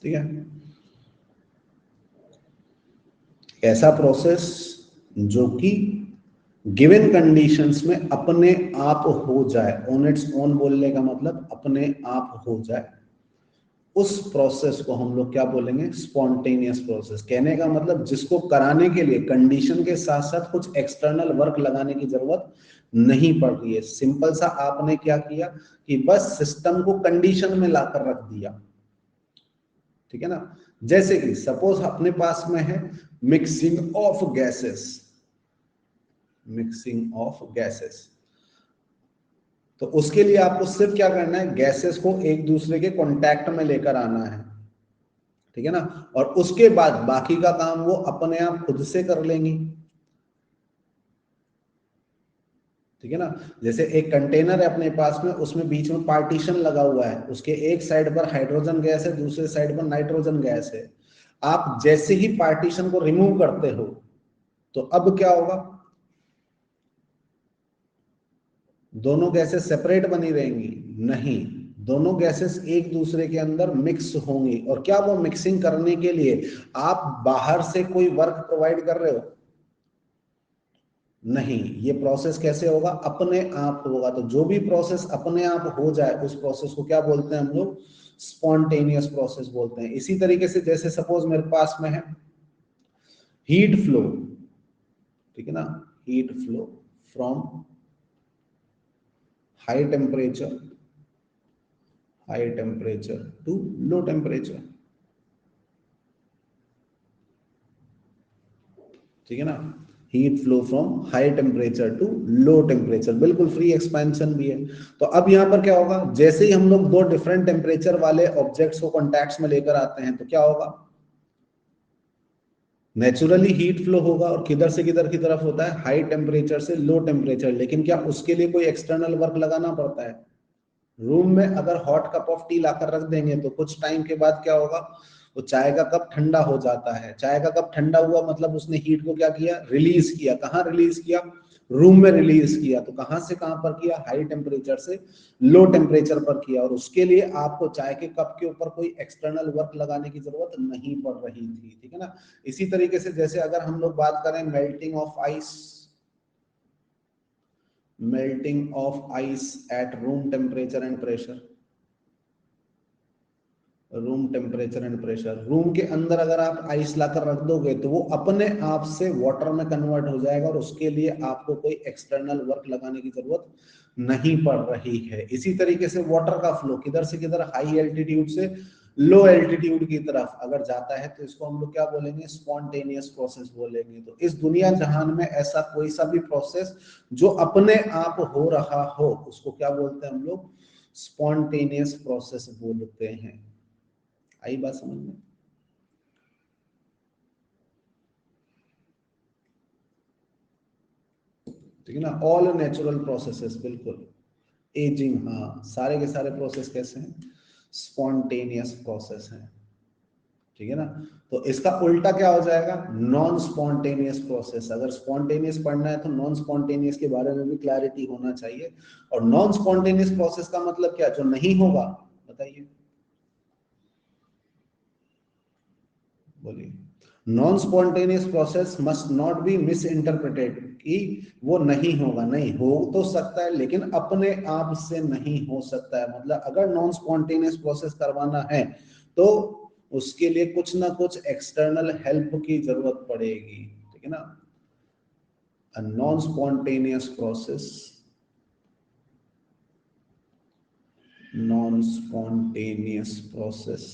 ठीक है। ऐसा प्रोसेस जो कि गिवन कंडीशंस में अपने आप हो जाए। ऑन इट्स ओन बोलने का मतलब अपने आप हो जाए। उस प्रोसेस को हम लोग क्या बोलेंगे? Spontaneous process. कहने का मतलब जिसको कराने के लिए कंडीशन के साथ साथ कुछ एक्सटर्नल वर्क लगाने की जरूरत नहीं पड़ रही है। सिंपल सा आपने क्या किया कि बस सिस्टम को कंडीशन में लाकर रख दिया। ठीक है ना। जैसे कि सपोज अपने पास में है मिक्सिंग ऑफ गैसेस। तो उसके लिए आपको सिर्फ क्या करना है, गैसेस को एक दूसरे के कांटेक्ट में लेकर आना है, ठीक है ना, और उसके बाद बाकी का काम वो अपने आप खुद से कर लेंगी, ठीक है ना। जैसे एक कंटेनर है अपने पास में, उसमें बीच में पार्टीशन लगा हुआ है, उसके एक साइड पर हाइड्रोजन गैस है, दूसरे साइड पर नाइट्रोजन गैस है। आप जैसे ही पार्टीशन को रिमूव करते हो तो अब क्या होगा, दोनों गैसेस सेपरेट बनी रहेंगी? नहीं, दोनों गैसेस एक दूसरे के अंदर मिक्स होंगी। और क्या वो मिक्सिंग करने के लिए आप बाहर से कोई वर्क प्रोवाइड कर रहे हो? नहीं, ये प्रोसेस कैसे होगा, अपने आप होगा। तो जो भी प्रोसेस अपने आप हो जाए उस प्रोसेस को क्या बोलते हैं हम लोग, स्पॉन्टेनियस प्रोसेस बोलते हैं। इसी तरीके से जैसे सपोज मेरे पास में है हीट फ्लो, ठीक है ना, heat flow from high temperature to low temperature, ठीक है ना, heat flow from high temperature to low temperature, बिल्कुल फ्री एक्सपेंशन भी है। तो अब यहां पर क्या होगा, जैसे ही हम लोग दो डिफरेंट टेम्परेचर वाले ऑब्जेक्ट्स को कॉन्टैक्ट्स में लेकर आते हैं तो क्या होगा, नेचुरली हीट फ्लो होगा। और किधर से किधर की तरफ होता है, हाई टेम्परेचर से लो टेम्परेचर। लेकिन क्या उसके लिए कोई एक्सटर्नल वर्क लगाना पड़ता है? रूम में अगर हॉट कप ऑफ टी लाकर रख देंगे तो कुछ टाइम के बाद क्या होगा, वो चाय का कप ठंडा हो जाता है। चाय का कप ठंडा हुआ मतलब उसने हीट को क्या किया, रिलीज किया। कहाँ रिलीज किया, रूम में रिलीज किया। तो कहां से कहां पर किया, हाई टेम्परेचर से लो टेम्परेचर पर किया। और उसके लिए आपको चाय के कप के ऊपर कोई एक्सटर्नल वर्क लगाने की जरूरत नहीं पड़ रही थी, ठीक है ना। इसी तरीके से जैसे अगर हम लोग बात करें melting of ice, melting of ice at room temperature and pressure, room temperature and pressure. Room के अंदर अगर आप आइस लाकर रख दोगे तो वो अपने आप से वाटर में कन्वर्ट हो जाएगा और उसके लिए आपको कोई एक्सटर्नल वर्क लगाने की जरूरत नहीं पड़ रही है। इसी तरीके से वाटर का फ्लो किधर से किधर, हाई एल्टीट्यूड से लो एल्टीट्यूड की तरफ अगर जाता है तो इसको हम लोग क्या बोलेंगे, स्पॉन्टेनियस प्रोसेस बोलेंगे। तो इस दुनिया जहान में ऐसा कोई सा भी प्रोसेस जो अपने आप हो रहा हो उसको क्या बोलते हैं हम लोग, स्पॉन्टेनियस प्रोसेस बोलते हैं। आई बात समझ में? ठीक है ना, ऑल नेचुरल प्रोसेसेस, बिल्कुल। एजिंग, हाँ, सारे के सारे प्रोसेस कैसे हैं, स्पॉन्टेनियस प्रोसेस हैं, ठीक है ना। तो इसका उल्टा क्या हो जाएगा, नॉन स्पॉन्टेनियस प्रोसेस। अगर स्पॉन्टेनियस पढ़ना है तो नॉन स्पॉन्टेनियस के बारे में भी क्लैरिटी होना चाहिए। और नॉन स्पॉन्टेनियस प्रोसेस का मतलब क्या, जो नहीं होगा, बताइए, बोलिए। Non spontaneous process must not be miss interpreted, कि वो नहीं होगा, नहीं हो तो सकता है लेकिन अपने आप से नहीं हो सकता है। मतलब अगर नॉन स्पॉन्टेनियस प्रोसेस करवाना है तो उसके लिए कुछ ना कुछ एक्सटर्नल हेल्प की जरूरत पड़ेगी, ठीक है ना। A non spontaneous process, non spontaneous process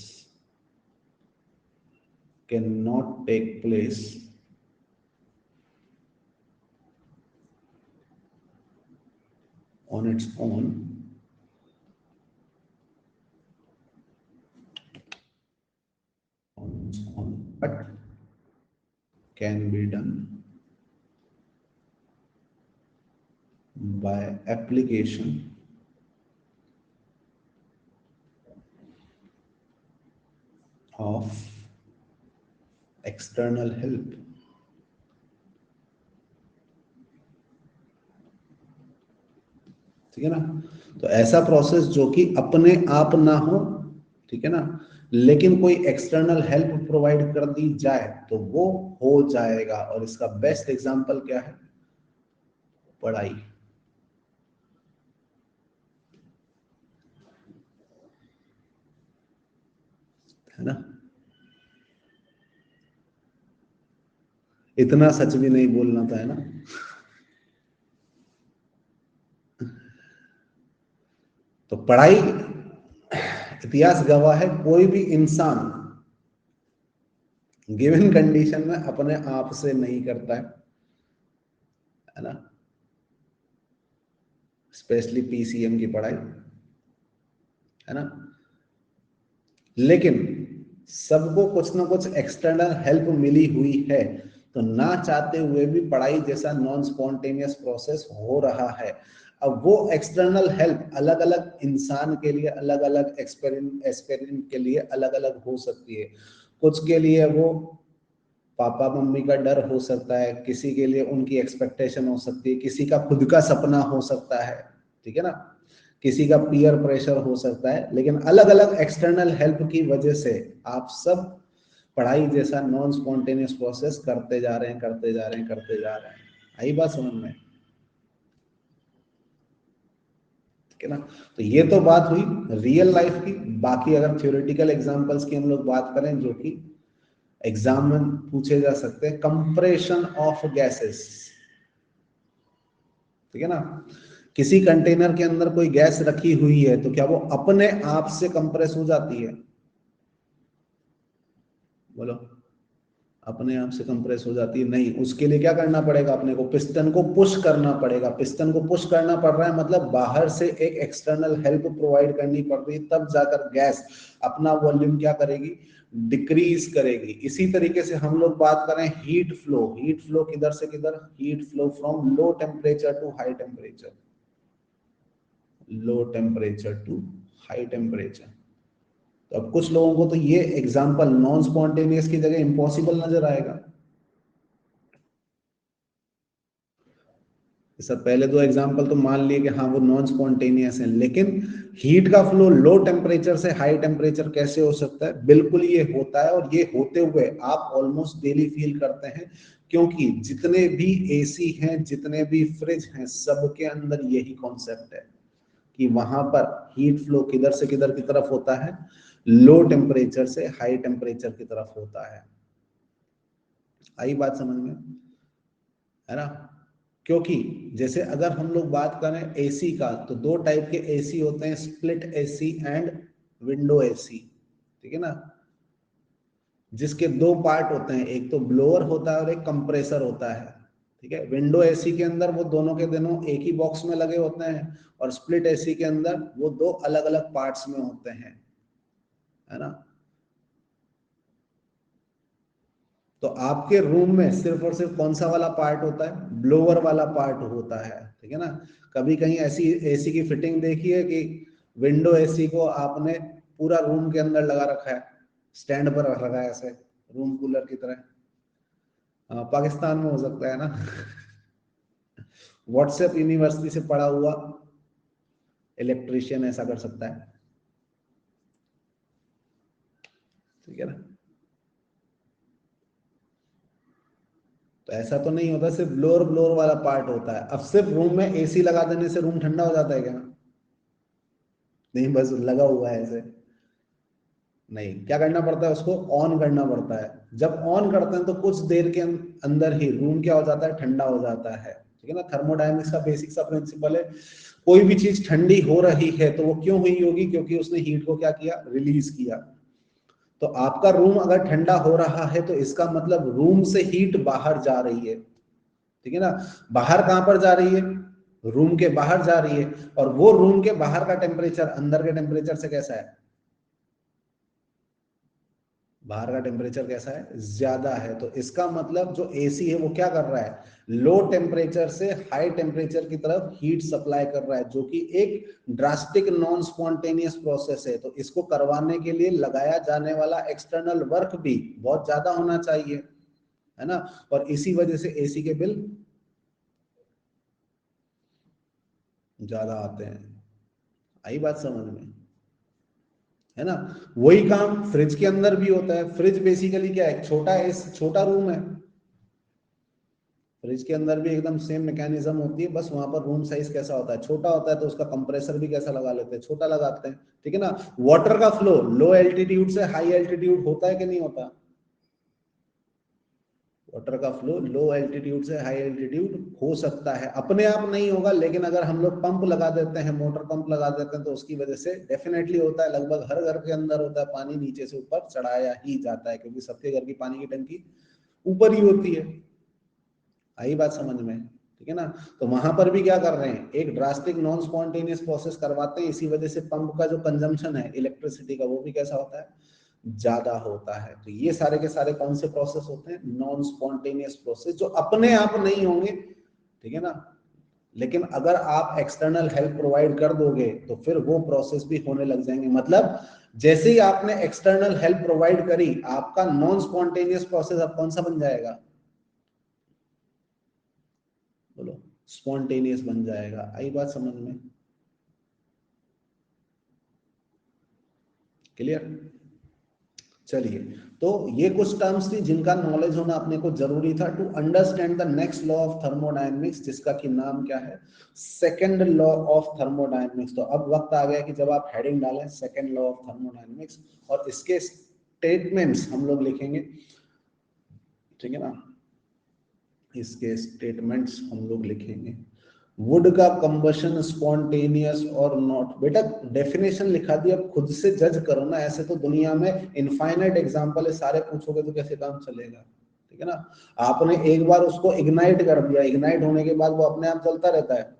can not take place on its own, but can be done by application of external help। ठीक है ना। तो ऐसा प्रोसेस जो कि अपने आप ना हो, ठीक है ना, लेकिन कोई एक्सटर्नल हेल्प प्रोवाइड कर दी जाए तो वो हो जाएगा। और इसका बेस्ट एग्जांपल क्या है, पढ़ाई, है ना। इतना सच भी नहीं बोलना था, है ना। तो पढ़ाई, इतिहास गवाह है, कोई भी इंसान गिवन कंडीशन में अपने आप से नहीं करता है ना। स्पेशली पीसीएम की पढ़ाई, है ना। लेकिन सबको कुछ ना कुछ एक्सटर्नल हेल्प मिली हुई है, तो ना चाहते हुए भी पढ़ाई जैसा नॉन स्पॉन्टेनियस प्रोसेस हो रहा है। अब वो एक्सटर्नल हेल्प अलग अलग इंसान के लिए, अलग अलग एक्सपेरिमेंट के लिए अलग अलग हो सकती है। कुछ के लिए वो पापा मम्मी का डर हो सकता है, किसी के लिए उनकी एक्सपेक्टेशन हो सकती है, किसी का खुद का सपना हो सकता है, ठीक है ना, किसी का पीयर प्रेशर हो सकता है। लेकिन अलग अलग एक्सटर्नल हेल्प की वजह से आप सब पढ़ाई जैसा नॉन स्पॉन्टेनियस प्रोसेस करते जा रहे हैं, करते जा रहे हैं, करते जा रहे हैं। आई बात समझ में, ठीक है ना। तो ये तो बात हुई रियल लाइफ की। बाकी अगर थ्योरेटिकल एग्जांपल्स की हम लोग बात करें जो कि एग्जाम में पूछे जा सकते हैं, कंप्रेशन ऑफ गैसेस, ठीक है ना। किसी कंटेनर के अंदर कोई गैस रखी हुई है तो क्या वो अपने आप से कंप्रेस हो जाती है? बोलो, अपने आप से कंप्रेस हो जाती है? नहीं, उसके लिए क्या करना पड़ेगा? अपने को पिस्टन को पुश करना पड़ेगा। पिस्टन को पुश करना पड़ रहा है मतलब बाहर से एक एक्सटर्नल हेल्प प्रोवाइड करनी पड़ रही है, तब जाकर गैस अपना वॉल्यूम क्या करेगी? डिक्रीज करेगी। इसी तरीके से हम लोग बात करें हीट फ्लो। हीट फ्लो किधर से किधर? Heat flow from low temperature to high temperature, low temperature to high temperature. तो अब कुछ लोगों को तो ये एग्जांपल नॉन स्पॉन्टेनियस की जगह इम्पॉसिबल नजर आएगा। सर पहले दो एग्जांपल तो मान लिए कि हाँ वो नॉन स्पॉन्टेनियस है, लेकिन हीट का फ्लो लो टेम्परेचर से हाई टेम्परेचर कैसे हो सकता है? बिल्कुल ये होता है, और ये होते हुए आप ऑलमोस्ट डेली फील करते हैं, क्योंकि जितने भी एसी हैं, जितने भी फ्रिज हैं, सबके अंदर यही कॉन्सेप्ट है कि वहां पर हीट फ्लो किधर से किधर की तरफ होता है? लो टेम्परेचर से हाई टेम्परेचर की तरफ होता है। आई बात समझ में, है ना। क्योंकि जैसे अगर हम लोग बात करें एसी का, तो दो टाइप के एसी होते हैं, split AC and window AC, ठीक है ना। जिसके दो पार्ट होते हैं, एक तो ब्लोअर होता है और एक कंप्रेसर होता है, ठीक है। विंडो एसी के अंदर वो दोनों के दोनों एक ही बॉक्स में लगे होते हैं, और स्प्लिट एसी के अंदर वो दो अलग अलग पार्ट्स में होते हैं, है ना। तो आपके रूम में सिर्फ और सिर्फ कौन सा वाला पार्ट होता है? ब्लोअर वाला पार्ट होता है, ठीक है ना। कभी कहीं ऐसी एसी की फिटिंग देखी है कि विंडो एसी को आपने पूरा रूम के अंदर लगा रखा है, स्टैंड पर रख रखा है ऐसे, रूम कूलर की तरह? पाकिस्तान में हो सकता है ना। व्हाट्सएप यूनिवर्सिटी से पढ़ा हुआ इलेक्ट्रिशियन ऐसा कर सकता है, ठीक है ना। तो ऐसा तो नहीं होता सिर्फ ब्लोअर ब्लोअर वाला पार्ट होता है। अब सिर्फ रूम में एसी लगा देने से रूम ठंडा हो जाता है क्या? नहीं, बस लगा हुआ है ऐसे नहीं, क्या करना पड़ता है? उसको ऑन करना पड़ता है। जब ऑन करते हैं तो कुछ देर के अंदर ही रूम क्या हो जाता है? ठंडा हो जाता है, ठीक है ना। थर्मोडायनेमिक्स का बेसिक सा प्रिंसिपल है, कोई भी चीज ठंडी हो रही है तो वो क्यों हुई होगी? क्योंकि उसने हीट को क्या किया? रिलीज किया। तो आपका रूम अगर ठंडा हो रहा है तो इसका मतलब रूम से हीट बाहर जा रही है, ठीक है ना। बाहर कहां पर जा रही है? रूम के बाहर जा रही है। और वो रूम के बाहर का टेम्परेचर अंदर के टेम्परेचर से कैसा है? बाहर का टेम्परेचर कैसा है? ज्यादा है। तो इसका मतलब जो एसी है वो क्या कर रहा है? लो टेम्परेचर से हाई टेम्परेचर की तरफ हीट सप्लाई कर रहा है, जो कि एक ड्रास्टिक नॉन स्पॉन्टेनियस प्रोसेस है। तो इसको करवाने के लिए लगाया जाने वाला एक्सटर्नल वर्क भी बहुत ज्यादा होना चाहिए, है ना। और इसी वजह से एसी के बिल ज्यादा आते हैं। आई बात समझ में, है ना। वही काम फ्रिज के अंदर भी होता है। फ्रिज बेसिकली क्या है? छोटा रूम है। फ्रिज के अंदर भी एकदम सेम मैकेनिज्म होती है, बस वहां पर रूम साइज कैसा होता है? छोटा होता है, तो उसका कंप्रेसर भी कैसा लगा लेते हैं? छोटा लगाते हैं, ठीक है ना। वाटर का फ्लो लो एल्टीट्यूड से हाई एल्टीट्यूड होता है कि नहीं होता? वाटर का फ्लो लो एल्टीट्यूड से हाई एल्टीट्यूड हो सकता है, अपने आप नहीं होगा, लेकिन अगर हम लोग पंप लगा देते हैं, मोटर पंप लगा देते हैं, तो उसकी वजह से डेफिनेटली होता है। लगभग हर घर के अंदर होता है, पानी नीचे से ऊपर चढ़ाया ही जाता है, क्योंकि सबके घर की पानी की टंकी ऊपर ही होती है। आई बात समझ में, ठीक है ना। तो वहां पर भी क्या कर रहे हैं, एक ड्रास्टिक नॉन स्पॉन्टेनियस प्रोसेस करवाते हैं, इसी वजह से पंप का जो कंजम्पशन है इलेक्ट्रिसिटी का वो भी कैसा होता है, ज्यादा होता है। तो ये सारे के सारे कौन से प्रोसेस होते हैं, नॉन स्पॉन्टेनियस प्रोसेस, जो अपने आप नहीं होंगे, ठीक है ना। लेकिन अगर आप एक्सटर्नल हेल्प प्रोवाइड कर दोगे तो फिर वो प्रोसेस भी होने लग जाएंगे। मतलब जैसे ही आपने एक्सटर्नल हेल्प प्रोवाइड करी, आपका नॉन स्पॉन्टेनियस प्रोसेस अब कौन सा बन जाएगा, बोलो, स्पॉन्टेनियस बन जाएगा। आई बात समझ में, क्लियर। चलिए, तो ये कुछ टर्म्स थी जिनका नॉलेज होना अपने को जरूरी था to understand the next law of thermodynamics, जिसका की नाम क्या है, सेकंड लॉ ऑफ थर्मोडायनेमिक्स। तो अब वक्त आ गया कि जब आप हेडिंग डालें सेकंड लॉ ऑफ थर्मोडायनेमिक्स, और इसके स्टेटमेंट्स हम लोग लिखेंगे, ठीक है ना। इसके स्टेटमेंट्स हम लोग लिखेंगे। वुड का कंबशन स्पॉन्टेनियस और नॉट, बेटा डेफिनेशन लिखा दी, अब खुद से जज करो ना। ऐसे तो दुनिया में इनफाइनाइट एग्जांपल है, सारे पूछोगे तो कैसे काम चलेगा, ठीक है ना। आपने एक बार उसको इग्नाइट कर दिया, इग्नाइट होने के बाद वो अपने आप चलता रहता है,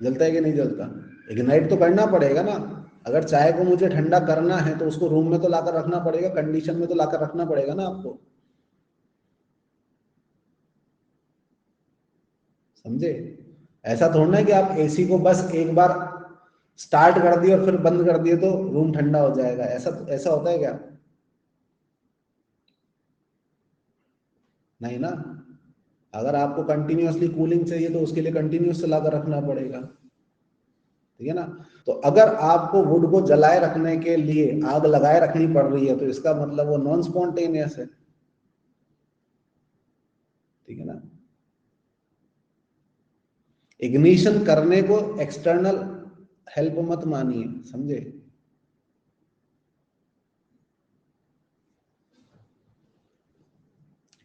जलता है कि नहीं जलता, इग्नाइट तो करना पड़ेगा ना। अगर चाय को मुझे ठंडा करना है तो उसको रूम में तो लाकर रखना पड़ेगा, कंडीशन में तो लाकर रखना पड़ेगा ना आपको, समझे। ऐसा थोड़ा है कि आप एसी को बस एक बार स्टार्ट कर दिए और फिर बंद कर दिए तो रूम ठंडा हो जाएगा, ऐसा ऐसा होता है क्या, नहीं ना। अगर आपको कंटिन्यूअसली कूलिंग चाहिए तो उसके लिए कंटिन्यूअस चला कर रखना पड़ेगा, ठीक है ना। तो अगर आपको वुड को जलाए रखने के लिए आग लगाए रखनी पड़ रही है तो इसका मतलब वो नॉन स्पॉन्टेनियस है, ठीक है ना। इग्निशन करने को एक्सटर्नल हेल्प मत मानिए, समझे।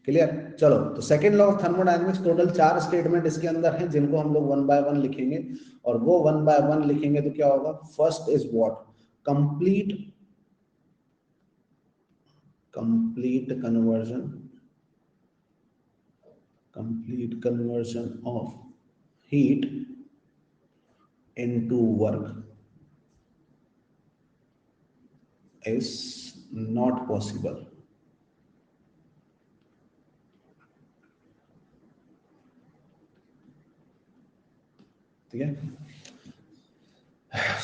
क्लियर। चलो, तो second law of thermodynamics, total 4 statement इसके अंदर हैं जिनको हम लोग वन बाय वन लिखेंगे। और वो वन बाय वन लिखेंगे तो क्या होगा, first is what, complete complete conversion of heat into work is not possible. ठीक है।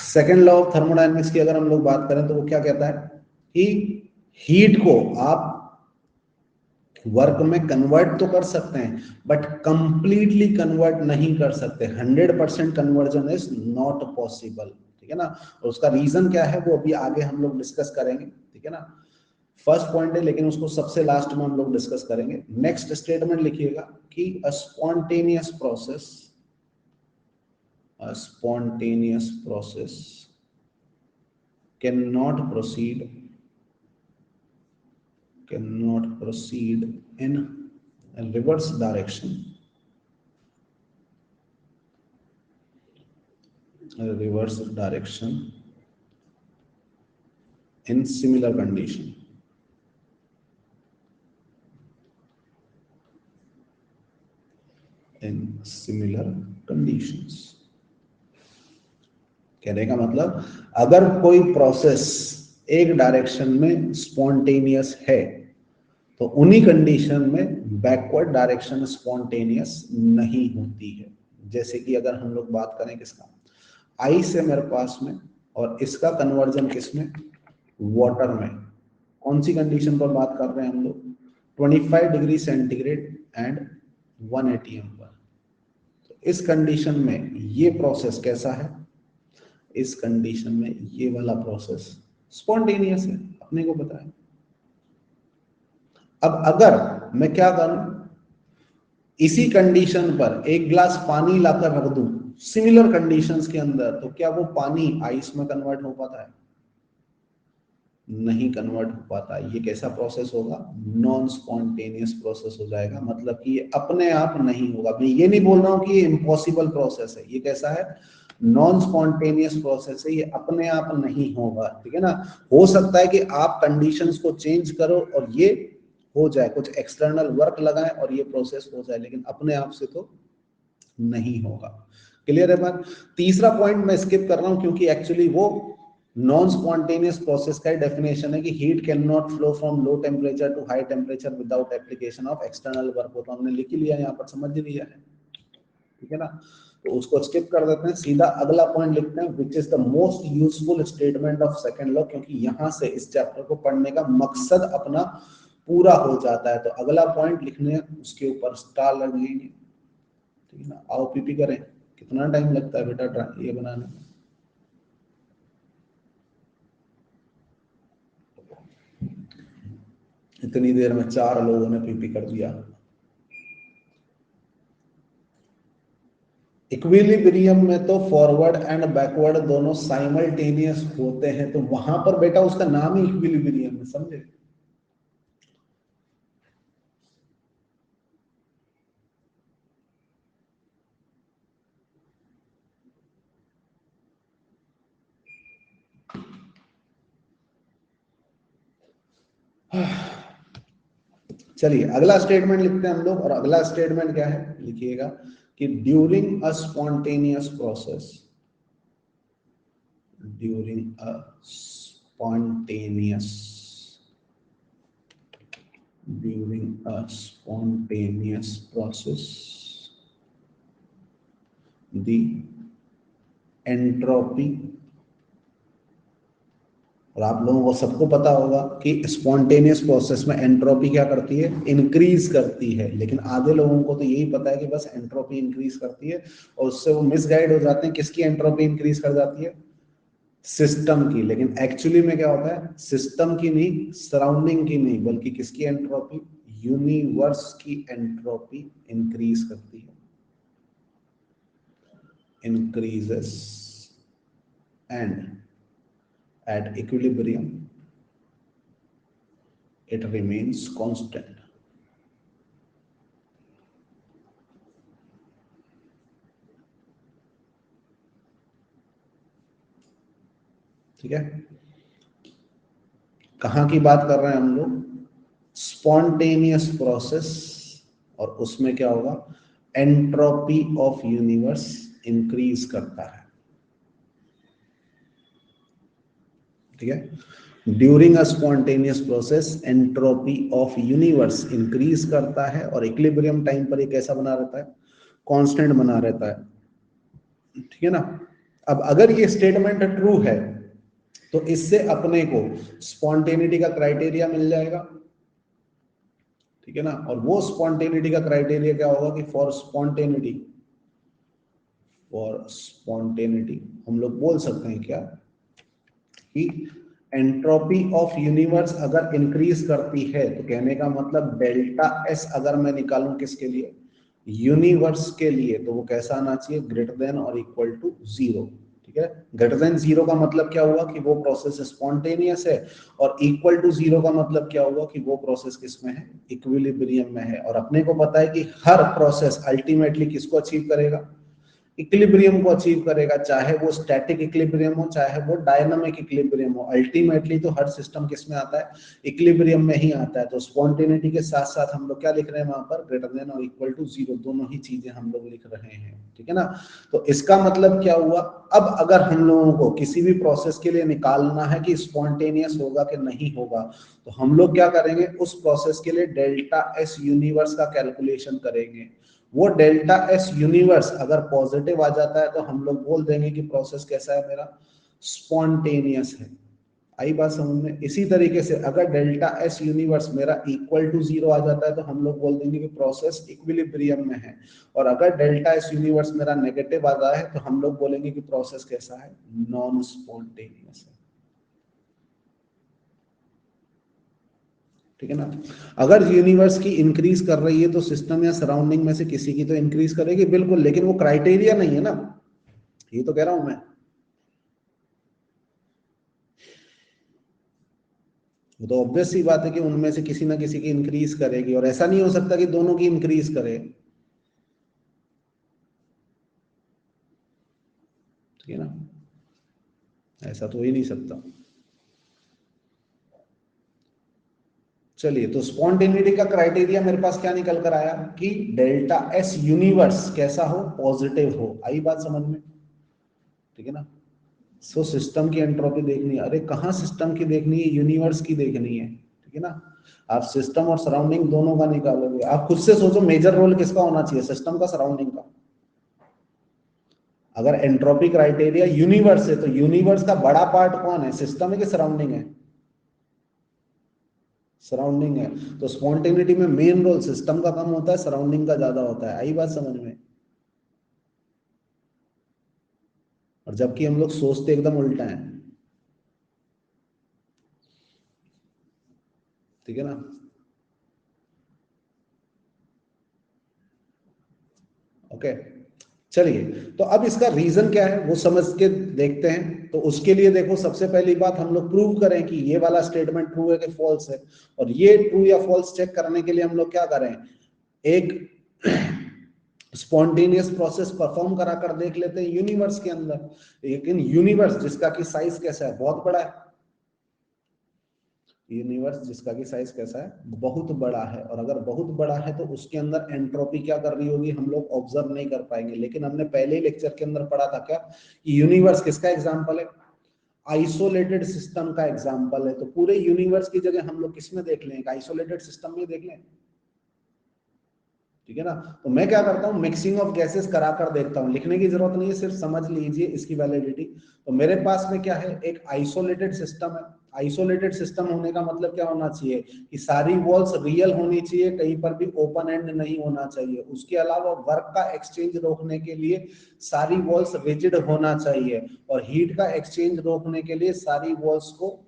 सेकेंड लॉ ऑफ थर्मोडायनेमिक्स की अगर हम लोग बात करें तो वो क्या कहता है कि हीट को आप वर्क में कन्वर्ट तो कर सकते हैं बट कंप्लीटली कन्वर्ट नहीं कर सकते, 100% कन्वर्जन इज नॉट पॉसिबल, ठीक है ना। और उसका रीजन क्या है वो अभी आगे हम लोग डिस्कस करेंगे, ठीक है ना। फर्स्ट पॉइंट है लेकिन उसको सबसे लास्ट में हम लोग डिस्कस करेंगे। नेक्स्ट स्टेटमेंट लिखिएगा कि अ spontaneous process cannot proceed in a reverse direction in similar condition, कहने का मतलब अगर कोई प्रोसेस एक डायरेक्शन में स्पॉन्टेनियस है तो उन्हीं कंडीशन में बैकवर्ड डायरेक्शन स्पॉन्टेनियस नहीं होती है। जैसे कि अगर हम लोग बात करें किसका, आइस है मेरे पास में और इसका कन्वर्जन किसमें, वाटर में। कौन सी कंडीशन पर बात कर रहे हैं हम लोग, 25 डिग्री सेंटीग्रेड एंड 1 atm पर। तो इस कंडीशन में ये प्रोसेस कैसा है, इस कंडीशन में ये वाला प्रोसेस स्पॉन्टेनियस है, अपने को पता है। अब अगर मैं क्या करूं, इसी कंडीशन पर एक ग्लास पानी लाकर रख दूं सिमिलर कंडीशंस के अंदर, तो क्या वो पानी आइस में कन्वर्ट हो पाता है, नहीं कन्वर्ट हो पाता। ये कैसा प्रोसेस होगा, नॉन स्पॉन्टेनियस प्रोसेस हो जाएगा। मतलब कि ये अपने आप नहीं होगा। मैं ये नहीं बोल रहा हूं कि ये इम्पॉसिबल प्रोसेस है, ये कैसा है, नॉन स्पॉन्टेनियस प्रोसेस है, ये अपने आप नहीं होगा, ठीक है ना। हो सकता है कि आप कंडीशंस को चेंज करो और ये हो जाए, कुछ एक्सटर्नल वर्क लगाएं और ये प्रोसेस हो जाए, लेकिन अपने आप से तो नहीं होगा। क्लियर है बात? तीसरा पॉइंट मैं स्किप कर रहा हूं क्योंकि एक्चुअली वो नॉन स्पॉन्टेनियस प्रोसेस का डेफिनेशन है कि heat can not flow from low temperature to high temperature without application of external work. तो हमने लिख लिया, यहाँ पर समझ लिया है, ठीक है ना? तो उसको स्किप कर देते हैं, सीधा अगला पॉइंट लिखते हैं, which is the most useful statement of second law, क्योंकि यहां से इस चैप्टर को पढ़ने का मकसद अपना पूरा हो जाता है। तो अगला पॉइंट लिखने उसके ऊपर स्टार लग लेंगे, ठीक है ना? आओ पीपी करें। कितना टाइम लगता है बेटा ये बनाने में? इतनी देर में 4 लोगों ने पीपी कर दिया। इक्विलिब्रियम में तो फॉरवर्ड एंड बैकवर्ड दोनों साइमल्टेनियस होते हैं, तो वहां पर बेटा उसका नाम ही इक्विलिब्रियम है, समझे? चलिए अगला स्टेटमेंट लिखते हैं हम लोग, और अगला स्टेटमेंट क्या है, लिखिएगा कि during a spontaneous process, during a spontaneous, during a spontaneous process, the entropy, और आप लोगों को सबको पता होगा कि स्पॉन्टेनियस प्रोसेस में एंट्रोपी क्या करती है, इंक्रीज करती है, लेकिन आधे लोगों को तो यही पता है कि बस एंट्रोपी इंक्रीज करती है, और उससे वो मिसगाइड हो जाते हैं। किसकी एंट्रोपी इंक्रीज कर जाती है? सिस्टम की। लेकिन एक्चुअली में क्या होता है, सिस्टम की नहीं, सराउंडिंग की नहीं, बल्कि किसकी एंट्रोपी, यूनिवर्स की एंट्रोपी इंक्रीज करती है, increases, and at equilibrium it remains constant। ठीक है? कहां की बात कर रहे हैं हम लोग? स्पॉन्टेनियस प्रोसेस, और उसमें क्या होगा, एंट्रोपी ऑफ यूनिवर्स इंक्रीज करता है, ठीक है? During a spontaneous process entropy of universe increase करता है, और इक्विलिब्रियम टाइम पर ये कैसा बना रहता है, कांस्टेंट बना रहता है, ठीक है ना? अब अगर ये स्टेटमेंट ट्रू है तो इससे अपने को स्पॉन्टेनिटी का क्राइटेरिया मिल जाएगा, ठीक है ना? और वो स्पॉन्टेनिटी का क्राइटेरिया क्या होगा कि फॉर स्पॉन्टेनिटी हम लोग बोल सकते हैं क्या कि एंट्रोपी ऑफ यूनिवर्स अगर इंक्रीज करती है, तो कहने का मतलब डेल्टा एस अगर मैं निकालूं किसके लिए, यूनिवर्स के लिए, तो वो कैसा आना चाहिए, ग्रेटर देन और इक्वल टू 0, ठीक है? ग्रेटर देन 0 का मतलब क्या हुआ कि वो प्रोसेस स्पॉन्टेनियस है, और इक्वल टू 0 का मतलब क्या हुआ कि वो प्रोसेस किसमें है, इक्विलिब्रियम में है। और अपने को पता है कि हर प्रोसेस अल्टीमेटली किसको अचीव करेगा, इक्विलिब्रियम को अचीव करेगा, चाहे वो स्टैटिक इक्विलिब्रियम हो, चाहे वो डायनामिक इक्विलिब्रियम हो। अल्टीमेटली तो हर सिस्टम किस में आता है, इक्विलिब्रियम में ही आता है। तो स्पॉन्टेनिटी के साथ साथ हम लोग क्या लिख रहे हैं वहां पर, ग्रेटर देन और इक्वल टू 0, दोनों ही चीजें हम लोग लिख रहे हैं, ठीक है ना? तो इसका मतलब क्या हुआ, अब अगर हम लोगों को किसी भी प्रोसेस के लिए निकालना है कि स्पॉन्टेनियस होगा कि नहीं होगा, तो हम लोग क्या करेंगे, उस प्रोसेस के लिए डेल्टा एस यूनिवर्स का कैलकुलेशन करेंगे। वो डेल्टा एस यूनिवर्स अगर पॉजिटिव आ जाता है तो हम लोग बोल देंगे कि प्रोसेस कैसा है मेरा, स्पॉन्टेनियस है। आई बात समझ में? इसी तरीके से अगर डेल्टा एस यूनिवर्स मेरा इक्वल टू 0 आ जाता है तो हम लोग बोल देंगे कि प्रोसेस इक्विलिब्रियम में है, और अगर डेल्टा एस यूनिवर्स मेरा नेगेटिव आ रहा है तो हम लोग बोलेंगे कि प्रोसेस कैसा है, नॉन स्पॉन्टेनियस है, ठीक है ना? अगर यूनिवर्स की इंक्रीज कर रही है तो सिस्टम या सराउंडिंग में से किसी की तो इंक्रीज करेगी, बिल्कुल, लेकिन वो क्राइटेरिया नहीं है ना, ये तो कह रहा हूं मैं। वो तो ऑब्वियस सी बात है कि उनमें से किसी ना किसी की इंक्रीज करेगी, और ऐसा नहीं हो सकता कि दोनों की इंक्रीज करे, ठीक है ना? ऐसा तो हो ही नहीं सकता। चलिए, तो स्पॉन्टेनिटी का क्राइटेरिया मेरे पास क्या निकल कर आया कि डेल्टा एस यूनिवर्स कैसा हो, पॉजिटिव हो। आई बात समझ में? ठीक है ना। सो सिस्टम की एंट्रोपी देखनी है। अरे कहाँ सिस्टम की देखनी है, यूनिवर्स की देखनी है। ठीक है ना। आप सिस्टम और सराउंडिंग दोनों का निकालोगे। आप खुद से सोचो मेजर रोल किसका होना चाहिए, सिस्टम का, सराउंडिंग का? अगर एंट्रोपी क्राइटेरिया यूनिवर्स है तो यूनिवर्स का बड़ा पार्ट कौन है, सिस्टम है कि सराउंडिंग है? सराउंडिंग है। तो स्पॉन्टेनिटी में मेन रोल सिस्टम का कम होता है, सराउंडिंग का ज्यादा होता है। आई बात समझ में? और जबकि हम लोग सोचते एकदम उल्टा है। ठीक है ना। ओके, चलिए, तो अब इसका रीजन क्या है वो समझ के देखते हैं। तो उसके लिए देखो, सबसे पहली बात हम लोग प्रूव करें कि ये वाला स्टेटमेंट ट्रू है कि फॉल्स है। और ये ट्रू या फॉल्स चेक करने के लिए हम लोग क्या करें, एक स्पॉन्टेनियस प्रोसेस परफॉर्म करा कर देख लेते हैं यूनिवर्स के अंदर। लेकिन यूनिवर्स जिसका कि साइज कैसा है, बहुत बड़ा है। यूनिवर्स जिसका कि साइज कैसा है, बहुत बड़ा है। और अगर बहुत बड़ा है तो उसके अंदर एंट्रोपी क्या कर रही होगी, हम लोग ऑब्जर्व नहीं कर पाएंगे। लेकिन हमने पहले ही लेक्चर के अंदर पढ़ा था क्या, कि यूनिवर्स किसका एग्जाम्पल है, आइसोलेटेड सिस्टम का एग्जाम्पल है। तो पूरे यूनिवर्स की जगह हम लोग किसमें देख लें, आइसोलेटेड सिस्टम में देख लें। ठीक है ना। तो मैं क्या करता हूं, मिक्सिंग ऑफ गैसेस करा कर देखता हूं। लिखने की जरूरत नहीं है, सिर्फ समझ लीजिए इसकी वैलिडिटी। तो मेरे पास में क्या है, एक आइसोलेटेड सिस्टम है। आइसोलेटेड सिस्टम होने का मतलब क्या होना चाहिए, कि सारी वॉल्स रियल होनी चाहिए, कहीं पर भी ओपन एंड नहीं होना चाहिए। उसके अलावा वर्क का एक्सचेंज रोकने के लिए सारी वॉल्स रिजिड होना चाहिए। और हीट का एक्सचेंज रोकने के लिए सारी वॉल्स को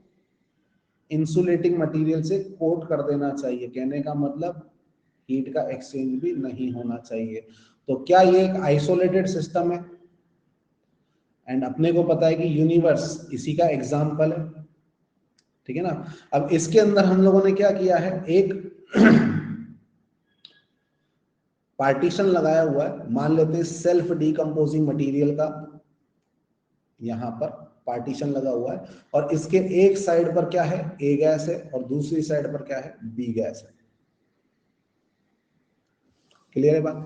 इंसुलेटिंग मटेरियल से कोट कर देना चाहिए। कहने का मतलब हीट का एक्सचेंज भी नहीं होना चाहिए। तो क्या ये एक आइसोलेटेड सिस्टम है? एंड अपने को पता है कि यूनिवर्स इसी का एग्जाम्पल है। ठीक है ना। अब इसके अंदर हम लोगों ने क्या किया है, एक पार्टीशन लगाया हुआ है। मान लेते हैं सेल्फ डीकंपोजिंग मटेरियल का यहां पर पार्टीशन लगा हुआ है। और इसके एक साइड पर क्या है, ए गैस है, और दूसरी साइड पर क्या है, बी गैस है। क्लियर है बात?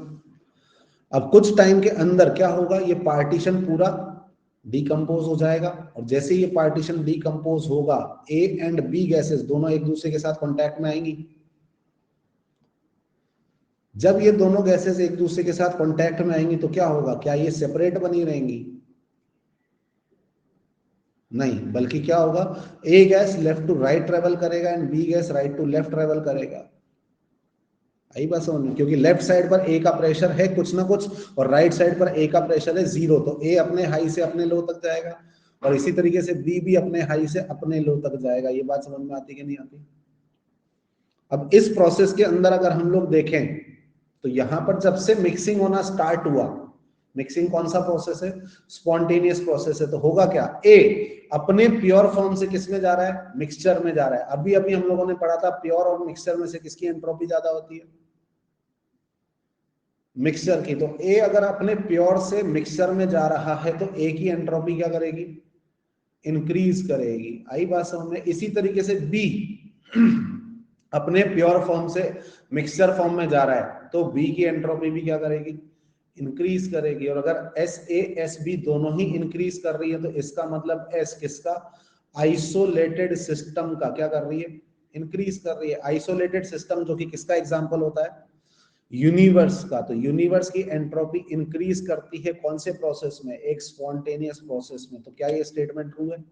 अब कुछ टाइम के अंदर क्या होगा, ये पार्टीशन पूरा डिकम्पोज हो जाएगा। और जैसे ये पार्टीशन डिकम्पोज होगा, ए एंड बी गैसेस दोनों एक दूसरे के साथ कांटेक्ट में आएंगी। जब ये दोनों गैसेस एक दूसरे के साथ कांटेक्ट में आएंगी तो क्या होगा, क्या ये सेपरेट बनी रहेंगी? नहीं, बल्कि क्या होगा, A gas left to right travel करेगा and B gas right to left travel करेगा। आई बात समझ में? क्योंकि लेफ्ट साइड पर ए का प्रेशर है कुछ ना कुछ, और राइट साइड पर ए का प्रेशर है 0। तो ए अपने हाई से अपने लो तक जाएगा, और इसी तरीके से बी भी अपने हाई से अपने लो तक जाएगा। ये बात समझ में आती कि नहीं आती? अब इस प्रोसेस के अंदर अगर हम लोग देखें, तो यहां पर जब से मिक्सिंग होना स्टार्ट हुआ, मिक्सिंग कौन सा प्रोसेस है, स्पॉन्टेनियस प्रोसेस है। तो होगा क्या, ए अपने प्योर फॉर्म से किस में जा रहा है, मिक्सचर में जा रहा है। अभी अभी हम लोगों ने पढ़ा था प्योर और मिक्सचर में से किसकी एंट्रोपी ज्यादा होती है, मिक्सचर की। तो ए अगर अपने प्योर से मिक्सचर में जा रहा है तो ए की एंट्रोपी क्या करेगी, इंक्रीज करेगी। आई बात समझ में? इसी तरीके से बी अपने प्योर फॉर्म से मिक्सचर फॉर्म में जा रहा है तो बी की एंट्रोपी भी क्या करेगी, इंक्रीज करेगी। और अगर एस ए एस बी दोनों ही इंक्रीज कर रही है तो इसका मतलब एस किसका, आइसोलेटेड सिस्टम का क्या कर रही है, इंक्रीज कर रही है। आइसोलेटेड सिस्टम जो कि किसका एग्जांपल होता है, यूनिवर्स का। तो यूनिवर्स की एंट्रोपी इंक्रीज करती है कौन से प्रोसेस में, एक स्पॉन्टेनियस प्रोसेस में। तो क्या ये स्टेटमेंट ट्रू है?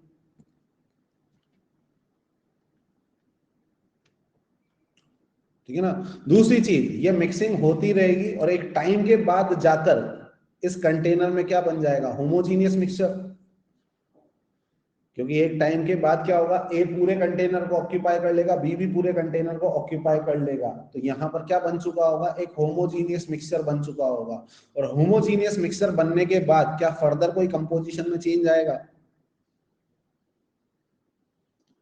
ठीक है ना। दूसरी चीज, ये मिक्सिंग होती रहेगी और एक टाइम के बाद जाकर इस कंटेनर में क्या बन जाएगा, होमोजीनियस मिक्सचर। क्योंकि एक टाइम के बाद क्या होगा, ए पूरे कंटेनर को ऑक्यूपाई कर लेगा, बी भी पूरे कंटेनर को ऑक्यूपाई कर लेगा। तो यहाँ पर क्या बन चुका होगा, एक होमोजीनियस मिक्सचर बन चुका होगा। और होमोजीनियस मिक्सचर बनने के बाद क्या फर्दर कोई कंपोजिशन में चेंज आएगा,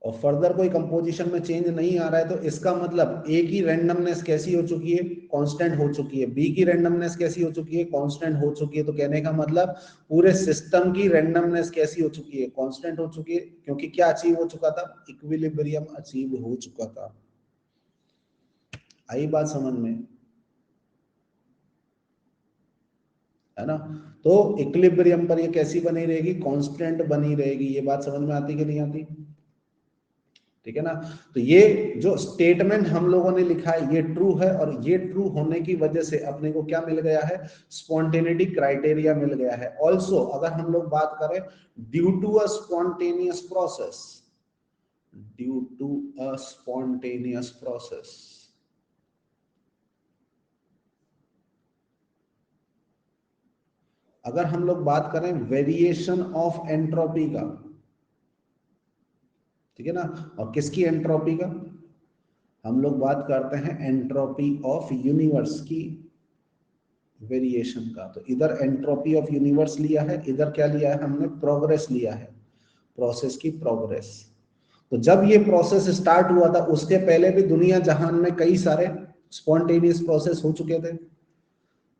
और फर्दर कोई कंपोजिशन में चेंज नहीं आ रहा है। तो इसका मतलब ए की रैंडमनेस कैसी हो चुकी है, कांस्टेंट हो चुकी है। बी की रैंडमनेस कैसी हो चुकी है, कांस्टेंट हो चुकी है। तो कहने का मतलब पूरे सिस्टम की रैंडमनेस कैसी हो चुकी है, कांस्टेंट हो चुकी है। क्योंकि क्या अचीव हो चुका था, इक्विलिब्रियम अचीव हो चुका था। आई बात समझ में, है ना। तो इक्विलिब्रियम पर ये कैसी बनी रहेगी, कांस्टेंट बनी रहेगी। ये बात समझ में आती कि नहीं आती, ठीक है ना। तो ये जो स्टेटमेंट हम लोगों ने लिखा है ये ट्रू है, और ये ट्रू होने की वजह से अपने को क्या मिल गया है, स्पॉन्टेनिटी क्राइटेरिया मिल गया है। ऑल्सो अगर हम लोग बात करें due to a spontaneous process, due to a spontaneous process, अगर हम लोग बात करें वेरिएशन ऑफ एंट्रोपी का, ठीक है ना, और किसकी एंट्रोपी का, हम लोग बात करते हैं एंट्रोपी ऑफ यूनिवर्स की वेरिएशन का। तो इधर एंट्रोपी ऑफ यूनिवर्स लिया है, इधर क्या लिया है हमने, प्रोग्रेस लिया है, प्रोसेस की प्रोग्रेस। तो जब ये प्रोसेस स्टार्ट हुआ था उसके पहले भी दुनिया जहान में कई सारे स्पॉन्टेनियस प्रोसेस हो चुके थे।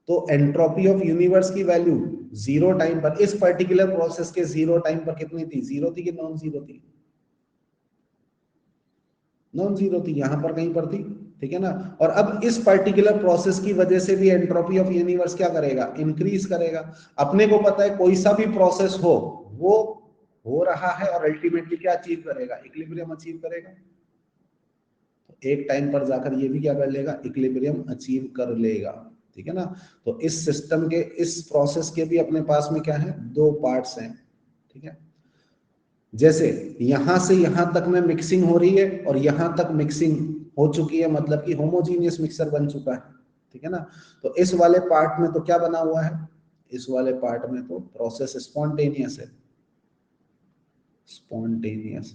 तो एंट्रोपी ऑफ यूनिवर्स की वैल्यू जीरो टाइम पर, इस पर्टिकुलर प्रोसेस के जीरो टाइम पर कितनी थी, जीरो थी कि नॉन जीरो थी, नॉन जीरो थी, यहां पर कहीं पर थी, ठीक है ना। और अब इस पर्टिकुलर प्रोसेस की वजह से भी एंट्रोपी ऑफ यूनिवर्स क्या करेगा, इंक्रीज करेगा। अपने को पता है कोई सा भी प्रोसेस वो हो रहा है और अल्टीमेटली क्या अचीव करेगा, इक्विलिब्रियम अचीव करेगा। तो एक टाइम पर जाकर ये भी क्या कर लेगा, इक्विलिब्रियम अचीव कर लेगा, ठीक है ना। तो इस सिस्टम के, इस प्रोसेस के भी अपने पास में क्या है, दो पार्ट्स हैं, ठीक है। जैसे यहां से यहां तक में मिक्सिंग हो रही है और यहां तक मिक्सिंग हो चुकी है, मतलब कि होमोजीनियस मिक्सर बन चुका है, ठीक है ना। तो इस वाले पार्ट में तो क्या बना हुआ है, इस वाले पार्ट में तो प्रोसेस स्पॉन्टेनियस है, स्पॉन्टेनियस,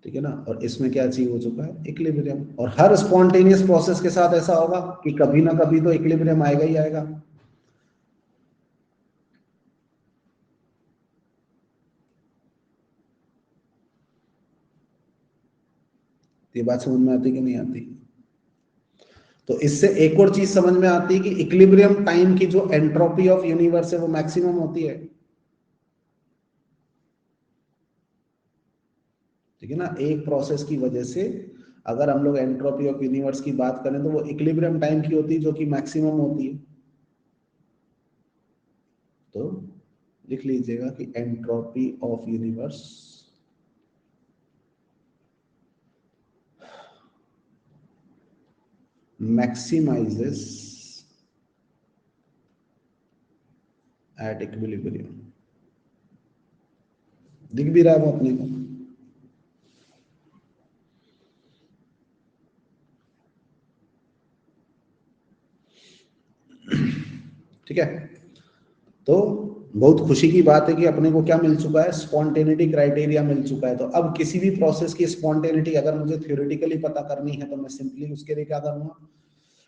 ठीक है ना। और इसमें क्या अचीव हो चुका है, इक्विलिब्रियम। और हर स्पॉन्टेनियस प्रोसेस के साथ ऐसा होगा कि कभी ना कभी तो इक्विलिब्रियम आएगा ही आएगा। ये बात समझ में आती कि नहीं आती। तो इससे एक और चीज समझ में आती है कि इक्विलिब्रियम टाइम की जो एंट्रोपी ऑफ यूनिवर्स है वो मैक्सिमम होती है, ठीक है ना। एक प्रोसेस की वजह से अगर हम लोग एंट्रोपी ऑफ यूनिवर्स की बात करें तो वो इक्विलिब्रियम टाइम की होती है जो कि मैक्सिमम होती है। तो लिख लीजिएगा कि entropy of universe maximises at equilibrium. दिख भी रहा है वो अपने को, ठीक है। तो बहुत खुशी की बात है कि अपने को क्या मिल चुका है, स्पॉन्टेनिटी क्राइटेरिया मिल चुका है। तो अब किसी भी प्रोसेस की स्पॉन्टेनिटी अगर मुझे थ्योरेटिकली पता करनी है तो मैं सिंपली उसके लिए क्या करूंगा,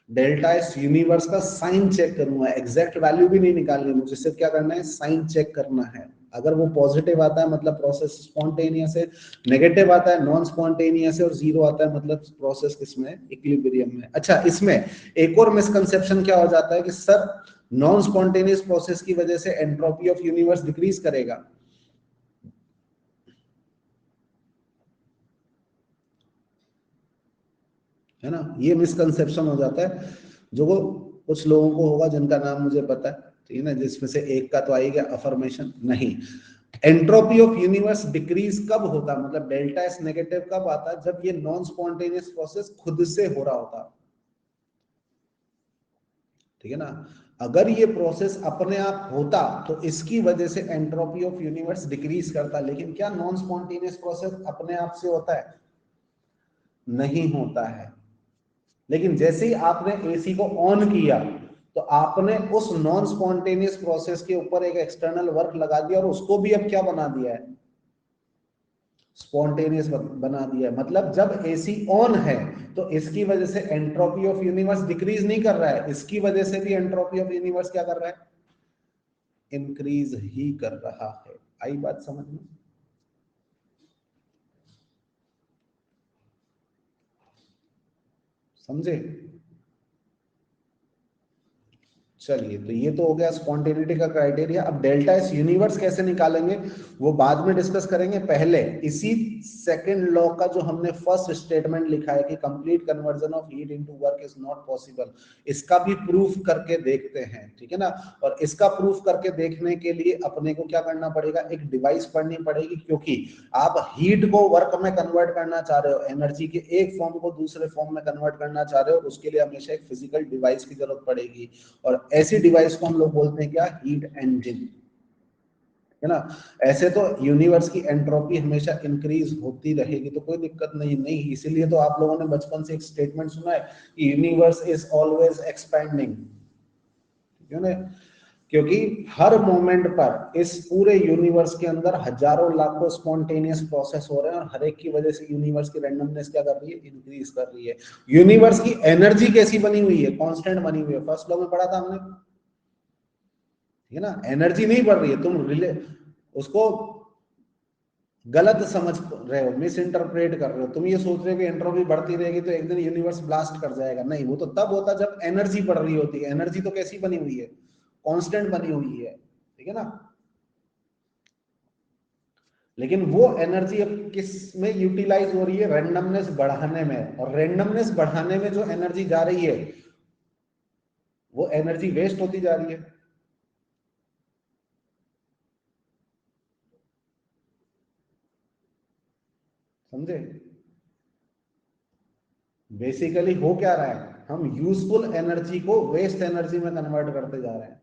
डेल्टा एस यूनिवर्स का साइन चेक करूंगा। एग्जैक्ट वैल्यू भी नहीं निकालनी, मुझे सिर्फ क्या करना है, साइन चेक करना है। अगर वो पॉजिटिव आता है मतलब प्रोसेस स्पॉन्टेनियस है, नेगेटिव आता है नॉन स्पॉन्टेनियस है, और जीरो आता है मतलब प्रोसेस किसमें, इक्विलिब्रियम में। अच्छा, इसमें एक और मिसकंसेप्शन क्या हो जाता है कि सर नॉन स्पॉन्टेनियस प्रोसेस की वजह से एंट्रोपी ऑफ यूनिवर्स डिक्रीज करेगा, है ना। ये मिसकंसेप्शन हो जाता है जो वो कुछ लोगों को होगा, जिनका नाम मुझे पता है, ठीक है ना, जिसमें से एक का तो आएगा अफर्मेशन। नहीं, एंट्रोपी ऑफ यूनिवर्स डिक्रीज कब होता, मतलब डेल्टा एस नेगेटिव कब आता, जब ये नॉन स्पॉन्टेनियस प्रोसेस खुद से हो रहा होता, ठीक है ना। अगर ये प्रोसेस अपने आप होता तो इसकी वजह से एंट्रोपी ऑफ यूनिवर्स डिक्रीज करता। लेकिन क्या नॉन स्पॉन्टेनियस प्रोसेस अपने आप से होता है, नहीं होता है। लेकिन जैसे ही आपने एसी को ऑन किया तो आपने उस नॉन स्पॉन्टेनियस प्रोसेस के ऊपर एक एक्सटर्नल वर्क लगा दिया और उसको भी अब क्या बना दिया है, स्पॉन्टेनियस बना दिया है। मतलब जब एसी ऑन है तो इसकी वजह से एंट्रोपी ऑफ यूनिवर्स डिक्रीज नहीं कर रहा है, इसकी वजह से भी एंट्रोपी ऑफ यूनिवर्स क्या कर रहा है, इंक्रीज ही कर रहा है। आई बात समझ में। समझे। चलिए, तो ये तो हो गया स्पॉन्टेनिटी का क्राइटेरिया। अब डेल्टा एस यूनिवर्स कैसे निकालेंगे वो बाद में डिस्कस करेंगे। पहले इसी सेकंड लॉ का जो हमने फर्स्ट स्टेटमेंट लिखा है कि complete conversion of heat into work is not possible, इसका भी प्रूफ करके देखते हैं, ठीक है ना। और इसका प्रूफ करके देखने के लिए अपने को क्या करना पड़ेगा, एक डिवाइस पढ़नी पड़ेगी, क्योंकि आप हीट को वर्क में कन्वर्ट करना चाह रहे हो, एनर्जी के एक फॉर्म को दूसरे फॉर्म में कन्वर्ट करना चाह रहे हो, उसके लिए हमेशा एक फिजिकल डिवाइस की जरूरत पड़ेगी। और ऐसी डिवाइस को हम लोग बोलते हैं क्या, हीट इंजन, है ना। ऐसे तो यूनिवर्स की एंट्रोपी हमेशा इंक्रीज होती रहेगी, तो कोई दिक्कत नहीं, इसीलिए तो आप लोगों ने बचपन से एक स्टेटमेंट सुना है कि यूनिवर्स इज ऑलवेज एक्सपैंडिंग, क्यों ना। क्योंकि हर मोमेंट पर इस पूरे यूनिवर्स के अंदर हजारों लाखों स्पॉन्टेनियस प्रोसेस हो रहे हैं, और हर एक की वजह से यूनिवर्स की रैंडमनेस क्या कर रही है, इंक्रीज कर रही है। यूनिवर्स की एनर्जी कैसी बनी हुई है, कांस्टेंट बनी हुई है, फर्स्ट लॉ में पढ़ा था हमने, ठीक है ना। एनर्जी नहीं बढ़ रही है, तुम उसको गलत समझ रहे हो, मिस इंटरप्रेट कर रहे हो। तुम ये सोच रहे हो कि एंट्रोपी बढ़ती रहेगी तो एक दिन यूनिवर्स ब्लास्ट कर जाएगा, नहीं, वो तो तब होता जब एनर्जी बढ़ रही होती है। एनर्जी तो कैसी बनी हुई है, कांस्टेंट बनी हुई है, ठीक है ना। लेकिन वो एनर्जी अब किस में यूटिलाइज हो रही है, रैंडमनेस बढ़ाने में, और रैंडमनेस बढ़ाने में जो एनर्जी जा रही है वो एनर्जी वेस्ट होती जा रही है। समझे, बेसिकली हो क्या रहा है, हम यूजफुल एनर्जी को वेस्ट एनर्जी में कन्वर्ट करते जा रहे हैं।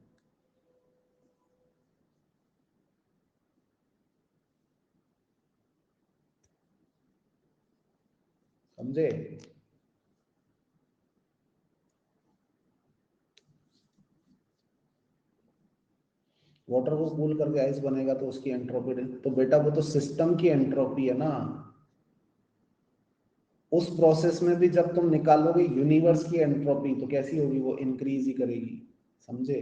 समझे, वाटर को कूल करके आइस बनेगा तो उसकी एंट्रोपी, तो बेटा वो तो सिस्टम की एंट्रोपी है ना। उस प्रोसेस में भी जब तुम निकालोगे यूनिवर्स की एंट्रोपी तो कैसी होगी, वो इंक्रीज ही करेगी। समझे,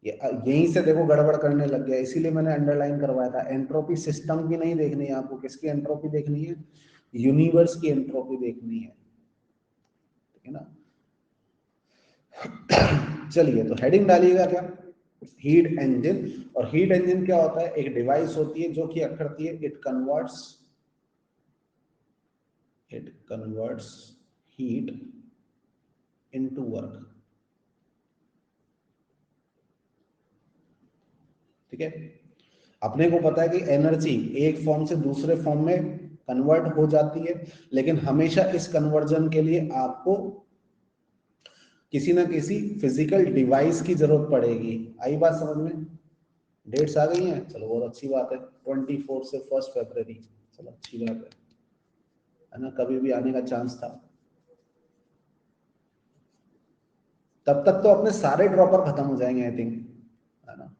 यहीं से देखो गड़बड़ करने लग गया, इसीलिए मैंने अंडरलाइन करवाया था। एंट्रोपी सिस्टम की नहीं देखनी है आपको, किसकी एंट्रोपी देखनी है, यूनिवर्स की एंट्रोपी देखनी है, ठीक है ना। चलिए, तो हेडिंग डालिएगा क्या, हीट इंजन। और हीट इंजन क्या होता है, एक डिवाइस होती है जो कि करती है, it converts heat into work, ठीक है। अपने को पता है कि एनर्जी एक फॉर्म से दूसरे फॉर्म में कन्वर्ट हो जाती है, लेकिन हमेशा इस कन्वर्जन के लिए आपको किसी ना किसी फिजिकल डिवाइस की जरूरत पड़ेगी। आई बात समझ में, डेट्स आ गई हैं, चलो बहुत अच्छी बात है, 24 से 1 फरवरी, चलो अच्छी बात है ना, कभी भी आने का चांस था। तब तक तो अपने सारे ड्रॉपर खत्म हो जाएंगे आई थिंक, है ना।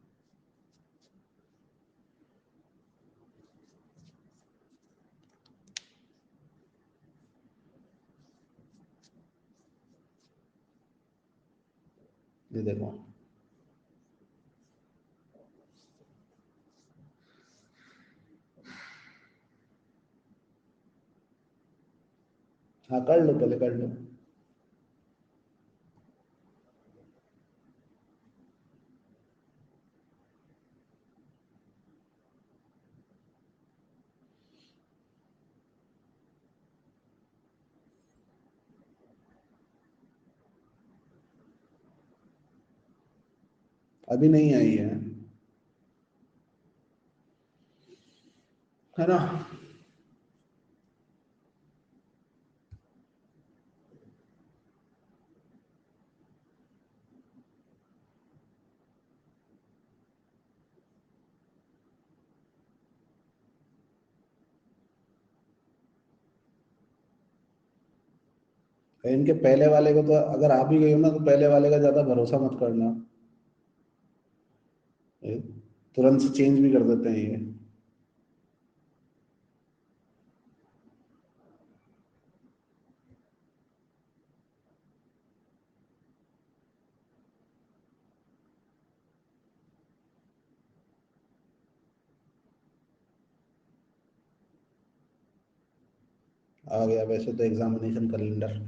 ये देखो, हाँ कर लो, पहले कर लो। अभी नहीं आई है ना। इनके पहले वाले को तो अगर आप ही गए हो ना, तो पहले वाले का ज्यादा भरोसा मत करना, ये तुरंत से चेंज भी कर देते हैं ये। आ गया वैसे तो एग्जामिनेशन कैलेंडर।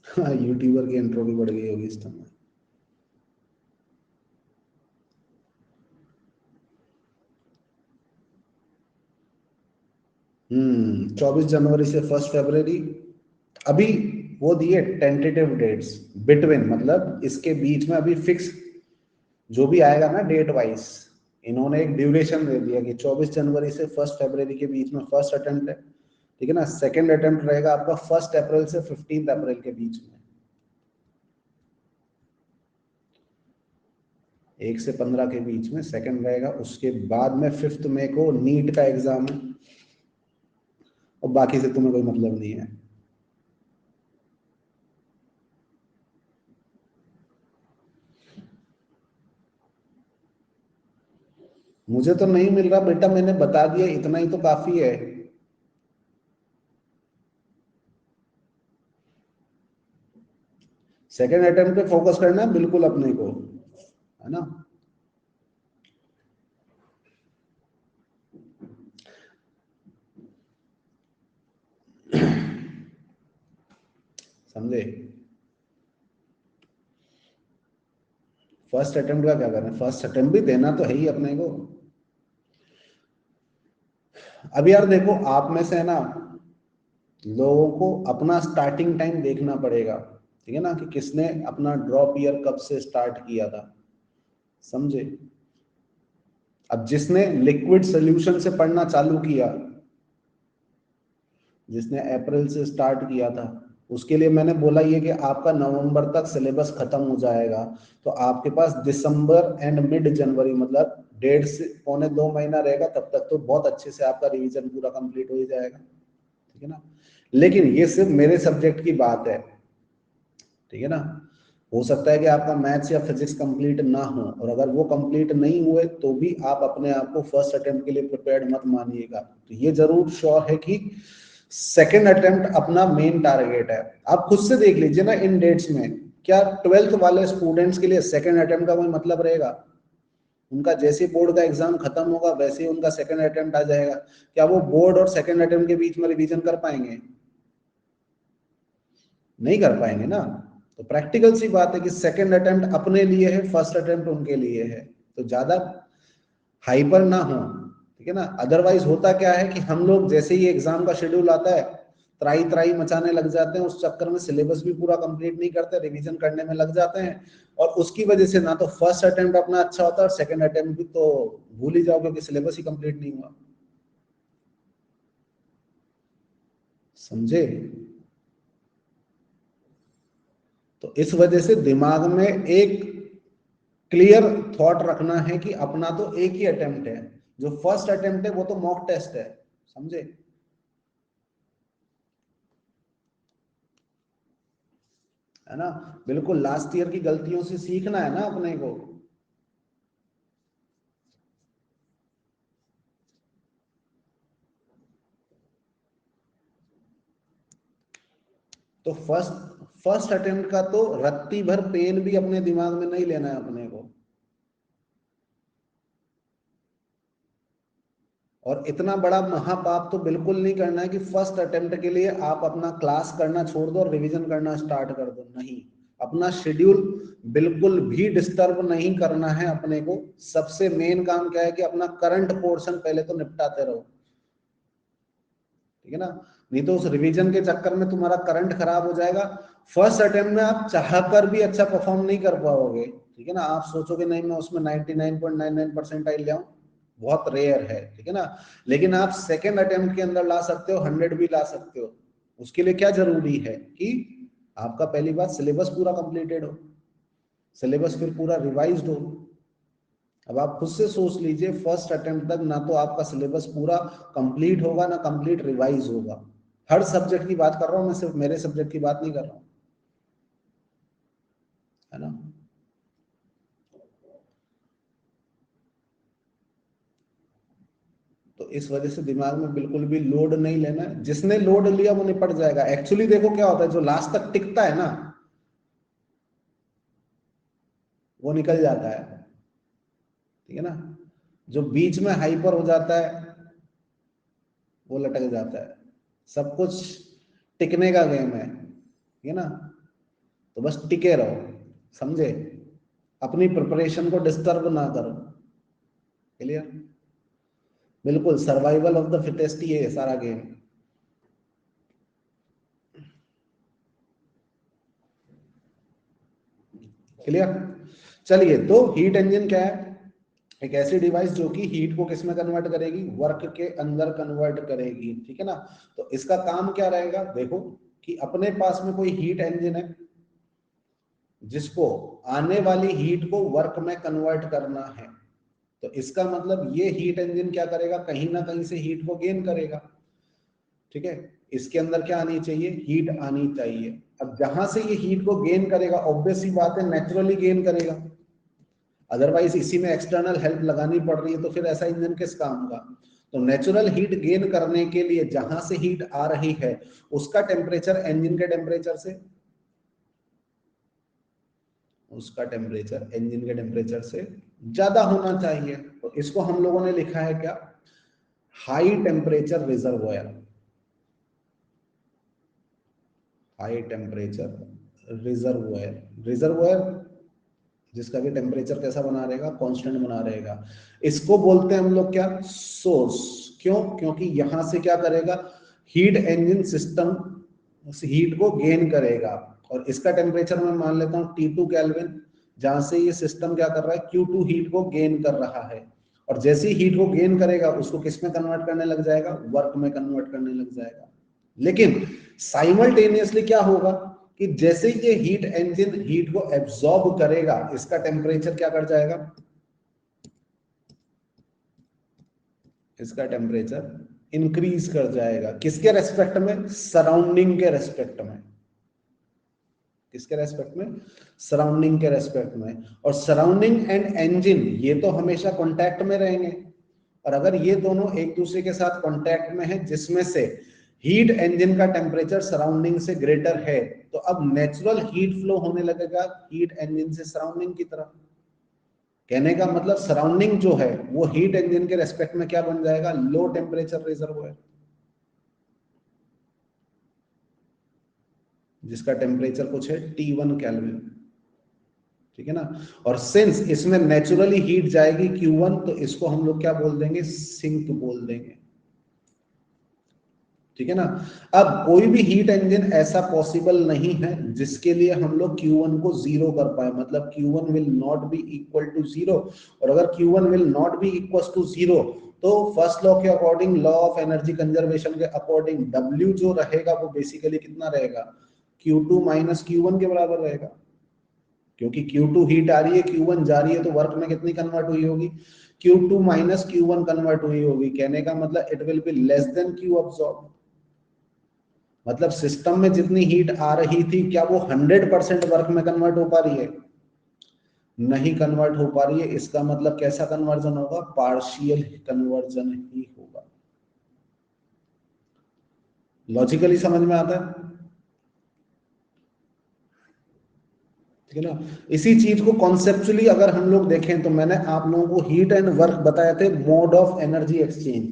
हाँ, यूट्यूबर की इंट्रो भी बढ़ गई होगी इस टाइम। 24 जनवरी से 1 फरवरी। अभी वो दिए टेंटेटिव डेट्स बिटवीन, मतलब इसके बीच में अभी फिक्स जो भी आएगा ना डेट वाइज, इन्होंने एक ड्यूरेशन दे दिया कि 24 जनवरी से 1 फरवरी के बीच में फर्स्ट अटेम्प्ट है, ठीक है ना। सेकंड अटेम्प्ट रहेगा आपका 1 अप्रैल से 15 अप्रैल के बीच में, 1 से 15 के बीच में सेकंड रहेगा। उसके बाद में 5 मई को नीट का एग्जाम है, और बाकी से तुम्हें कोई मतलब नहीं है। मुझे तो नहीं मिल रहा बेटा, मैंने बता दिया, इतना ही तो काफी है। सेकंड अटेम्प्ट पे फोकस करना है बिल्कुल अपने को, है ना। समझे। फर्स्ट अटेम्प्ट का क्या करना है, फर्स्ट अटेम्प्ट भी देना तो है ही अपने को। अब यार देखो, आप में से है ना, लोगों को अपना स्टार्टिंग टाइम देखना पड़ेगा, ठीक है ना, कि किसने अपना ड्रॉप ईयर कब से स्टार्ट किया था। समझे। अब जिसने लिक्विड सोल्यूशन से पढ़ना चालू किया, जिसने अप्रैल से स्टार्ट किया था, उसके लिए मैंने बोला ये कि आपका नवंबर तक सिलेबस खत्म हो जाएगा, तो आपके पास दिसंबर एंड मिड जनवरी, मतलब 1.5 से 2.25 महीना रहेगा, तब तक तो बहुत अच्छे से आपका रिवीजन पूरा कंप्लीट हो ही जाएगा, ठीक है ना। लेकिन ये सिर्फ मेरे सब्जेक्ट की बात है, ठीक है ना। हो सकता है कि आपका मैथ्स या फिजिक्स कंप्लीट ना हो, और अगर वो कंप्लीट नहीं हुए तो भी आप अपने आप को फर्स्ट अटेम्प्ट के लिए प्रिपेयर्ड मत मानिएगा। तो ये जरूर श्योर है कि सेकंड अटेम्प्ट अपना मेन टारगेट है। आप खुद से देख लीजिए ना इन डेट्स में, क्या 12th वाले स्टूडेंट्स के लिए सेकंड अटेम्प्ट का कोई मतलब रहेगा? उनका जैसे बोर्ड का एग्जाम खत्म होगा वैसे ही उनका सेकंड अटेम्प्ट आ जाएगा। क्या वो बोर्ड और सेकंड अटेम्प्ट के बीच में रिवीजन कर पाएंगे? नहीं कर पाएंगे ना। तो प्रैक्टिकल सी बात है कि सेकंड अटेम्प्ट अपने लिए है, फर्स्ट अटेम्प्ट उनके लिए है। तो ज्यादा हाइपर ना हो, ठीक है ना। अदरवाइज होता क्या है कि हम लोग जैसे ही एग्जाम का शेड्यूल आता है, त्राई त्राई मचाने लग जाते हैं, उस चक्कर में सिलेबस भी पूरा कंप्लीट नहीं करते, रिवीजन करने में लग जाते हैं, और उसकी वजह से ना तो फर्स्ट अटेम्प्ट अपना अच्छा होता है, और सेकंड अटेम्प्ट भी तो भूल ही जाओ, क्योंकि सिलेबस ही कंप्लीट नहीं हुआ। समझे। तो इस वजह से दिमाग में एक क्लियर थॉट रखना है कि अपना तो एक ही अटेम्प्ट है, जो फर्स्ट अटेम्प्ट है वो तो मॉक टेस्ट है। समझे। है ना। बिल्कुल लास्ट ईयर की गलतियों से सीखना है ना अपने को। तो फर्स्ट फर्स्ट अटेम्प्ट का तो रत्ती भर पेन भी अपने दिमाग में नहीं लेना है अपने को। और इतना बड़ा महापाप तो बिल्कुल नहीं करना है कि फर्स्ट अटेम्प्ट के लिए आप अपना क्लास करना छोड़ दो और रिवीजन करना स्टार्ट कर दो। नहीं, अपना शेड्यूल बिल्कुल भी डिस्टर्ब नहीं करना है अपने को। सबसे मेन काम क्या है कि अपना करंट पोर्शन पहले तो निपटाते रहो, ठीक है ना। नहीं तो उस रिवीजन के चक्कर में तुम्हारा करंट खराब हो जाएगा। फर्स्ट अटेम्प्ट में आप चाहकर भी अच्छा परफॉर्म नहीं कर पाओगे, ठीक है ना। आप सोचोगे नहीं मैं उसमें 99.99% ले आऊं, बहुत रेयर है, ठीक है ना। लेकिन आप सेकेंड अटेम्प्ट के अंदर ला सकते हो, 100 भी ला सकते हो। उसके लिए क्या जरूरी है कि आपका पहली बात सिलेबस पूरा कंप्लीटेड हो, सिलेबस फिर पूरा रिवाइज्ड हो। अब आप खुद से सोच लीजिए, फर्स्ट अटेम्प्ट तक ना तो आपका सिलेबस पूरा कंप्लीट होगा ना कंप्लीट रिवाइज होगा। हर सब्जेक्ट की बात कर रहा हूं मैं, सिर्फ मेरे सब्जेक्ट की बात नहीं कर रहा हूं, है ना। तो इस वजह से दिमाग में बिल्कुल भी लोड नहीं लेना है। जिसने लोड लिया वो निपट जाएगा। एक्चुअली देखो क्या होता है, जो लास्ट तक टिकता है ना वो निकल जाता है, ठीक है ना। जो बीच में हाइपर हो जाता है वो लटक जाता है। सब कुछ टिकने का गेम है, ठीक है ना। तो बस टिके रहो, समझे, अपनी प्रिपरेशन को डिस्टर्ब ना करो। क्लियर? बिल्कुल सर्वाइवल ऑफ द फिटेस्ट ही है सारा गेम। क्लियर? चलिए, तो हीट इंजन क्या है? एक ऐसी डिवाइस जो कि हीट को किस में कन्वर्ट करेगी? वर्क के अंदर कन्वर्ट करेगी। ठीक है ना? तो इसका काम क्या रहेगा? देखो कि अपने पास में कोई हीट इंजन है जिसको आने वाली हीट को वर्क में कन्वर्ट करना है। तो इसका मतलब ये हीट इंजन क्या करेगा? कहीं ना कहीं से हीट को गेन करेगा। ठीक है? इसके अंदर क्या आनी चाहिए? हीट आनी चाहिए। अब जहां से ये हीट को गेन करेगा, ऑब्वियस सी बात है, नेचुरली गेन करेगा, अदरवाइज इसी में एक्सटर्नल हेल्प लगानी पड़ रही है, तो फिर ऐसा इंजन किस काम का? तो नेचुरल हीट गेन करने के लिए जहां से हीट आ रही है उसका टेम्परेचर इंजन के टेम्परेचर से, ज्यादा होना चाहिए। तो इसको हम लोगों ने लिखा है क्या? High temperature reservoir. High temperature reservoir, reservoir जिसका भी टेम्परेचर कैसा बना रहेगा? कांस्टेंट बना रहेगा। इसको बोलते हैं हम लोग क्या? सोर्स। क्यों? क्योंकि यहां से क्या करेगा? हीट इंजन सिस्टम हीट को गेन करेगा, और इसका टेम्परेचर मैं मान लेता हूं T2 केल्विन, जहां से ये सिस्टम क्या कर रहा है? Q2 हीट को गेन कर रहा है, और जैसे ही हीट को गेन करेगा उसको किस में कन्वर्ट करने लग जाएगा? वर्क में कन्वर्ट करने लग जाएगा। लेकिन साइमल्टेनियसली क्या होगा कि जैसे ये हीट इंजन हीट को एब्सॉर्ब करेगा, इसका टेम्परेचर क्या कर जाएगा? इसका टेम्परेचर इंक्रीज कर जाएगा। किसके रेस्पेक्ट में? सराउंडिंग के रेस्पेक्ट में। किसके रेस्पेक्ट में? सराउंडिंग के रेस्पेक्ट में। और सराउंडिंग एंड इंजन ये तो हमेशा कांटेक्ट में रहेंगे, और अगर ये दोनों एक दूसरे के साथ कांटेक्ट में है जिसमें से हीट इंजन का टेम्परेचर सराउंडिंग से ग्रेटर है, तो अब नेचुरल हीट फ्लो होने लगेगा हीट इंजन से सराउंडिंग की तरफ। कहने का मतलब सराउंडिंग जो है वो हीट इंजन के रेस्पेक्ट में क्या बन जाएगा? लो टेम्परेचर रिजर्वोयर, जिसका टेम्परेचर कुछ है T1 केल्विन। ठीक है ना? और सिंस इसमें नेचुरली हीट जाएगी Q1, तो इसको हम लोग क्या बोल देंगे? सिंक बोल देंगे। ठीक है ना? अब कोई भी हीट इंजन ऐसा पॉसिबल नहीं है जिसके लिए हम लोग Q1 को जीरो कर पाए, मतलब Q1 will not be equal to zero. और अगर Q1 will not be equal to zero, तो फर्स्ट लॉ के according, law of energy conservation के अकॉर्डिंग, W जो रहेगा वो बेसिकली कितना रहेगा? Q2 माइनस Q1 के बराबर रहेगा, क्योंकि Q2 हीट आ रही है, Q1 जा रही है, तो वर्क में कितनी कन्वर्ट हुई होगी? Q2 माइनस Q1 कन्वर्ट हुई होगी। कहने का मतलब it will be less than Q absorb. मतलब सिस्टम में जितनी हीट आ रही थी, क्या वो 100% वर्क में कन्वर्ट हो पा रही है? नहीं कन्वर्ट हो पा रही है। इसका मतलब कैसा कन्वर्जन होगा? पार्शियल कन्वर्जन ही होगा। लॉजिकली समझ में आता है? ठीक है ना? इसी चीज को कॉन्सेप्चुअली अगर हम लोग देखें, तो मैंने आप लोगों को हीट एंड वर्क बताए थे मोड ऑफ एनर्जी एक्सचेंज,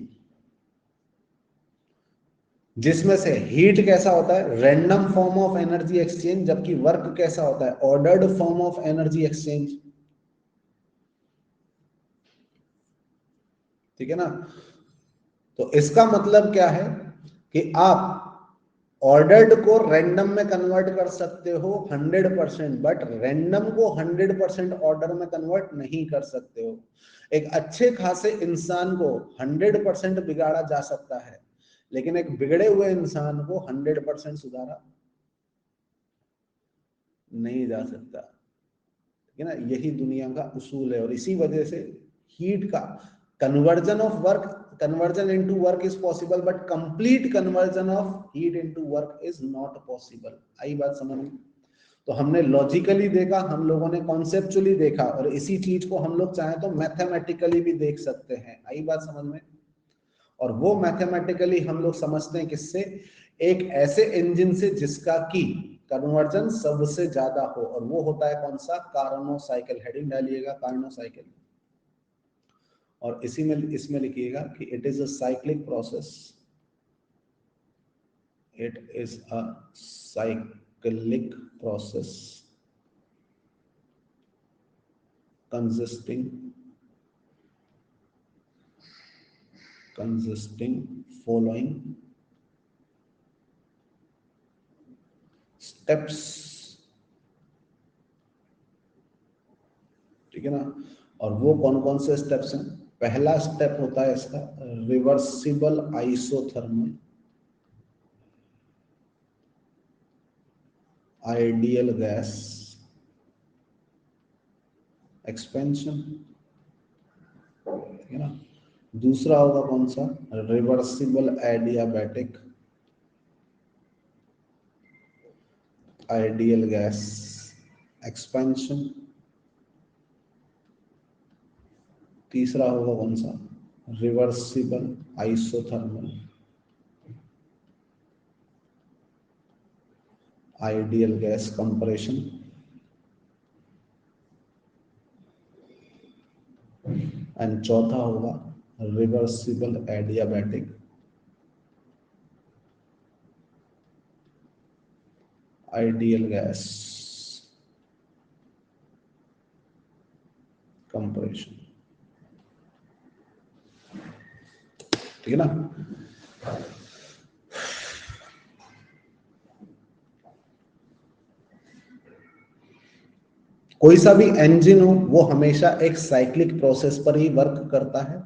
जिसमें से हीट कैसा होता है? Random form of energy exchange, जबकि वर्क कैसा होता है? Ordered form of energy exchange. ठीक है ना? तो इसका मतलब क्या है कि आप ऑर्डर्ड को रैंडम में कन्वर्ट कर सकते हो 100%, बट रैंडम को 100% ऑर्डर में कन्वर्ट नहीं कर सकते हो। एक अच्छे खासे इंसान को 100% बिगाड़ा जा सकता है, लेकिन एक बिगड़े हुए इंसान को 100% सुधारा नहीं जा सकता। ठीक है ना? यही दुनिया का उसूल है, और इसी वजह से हीट का conversion of work, conversion into work is possible, but complete conversion of heat into work is not possible. आई बात समझ में? तो हमने लॉजिकली देखा, हम लोगों ने कॉन्सेप्चुअली देखा, और इसी चीज को हम लोग चाहें तो मैथमेटिकली भी देख सकते हैं। आई बात समझ में? और वो मैथमेटिकली हम लोग समझते हैं किससे? एक ऐसे इंजन से जिसका की कन्वर्जन सबसे ज्यादा हो, और वो होता है कौन सा? Carnot cycle. हेडिंग डालिएगा कार्नो साइकिल, और इसी में इसमें लिखिएगा कि it is a cyclic process, it is a cyclic cyclic process consisting following steps, ठीक है ना। और वो कौन कौन से स्टेप्स हैं? पहला स्टेप होता है इसका reversible isothermal ideal gas expansion, ठीक है ना। दूसरा होगा कौन सा? Reversible adiabatic ideal gas expansion. तीसरा होगा कौन सा? Reversible isothermal ideal gas compression. And चौथा होगा reversible adiabatic ideal gas compression, ठीक है ना। कोई सा भी इंजन हो वो हमेशा एक साइक्लिक प्रोसेस पर ही वर्क करता है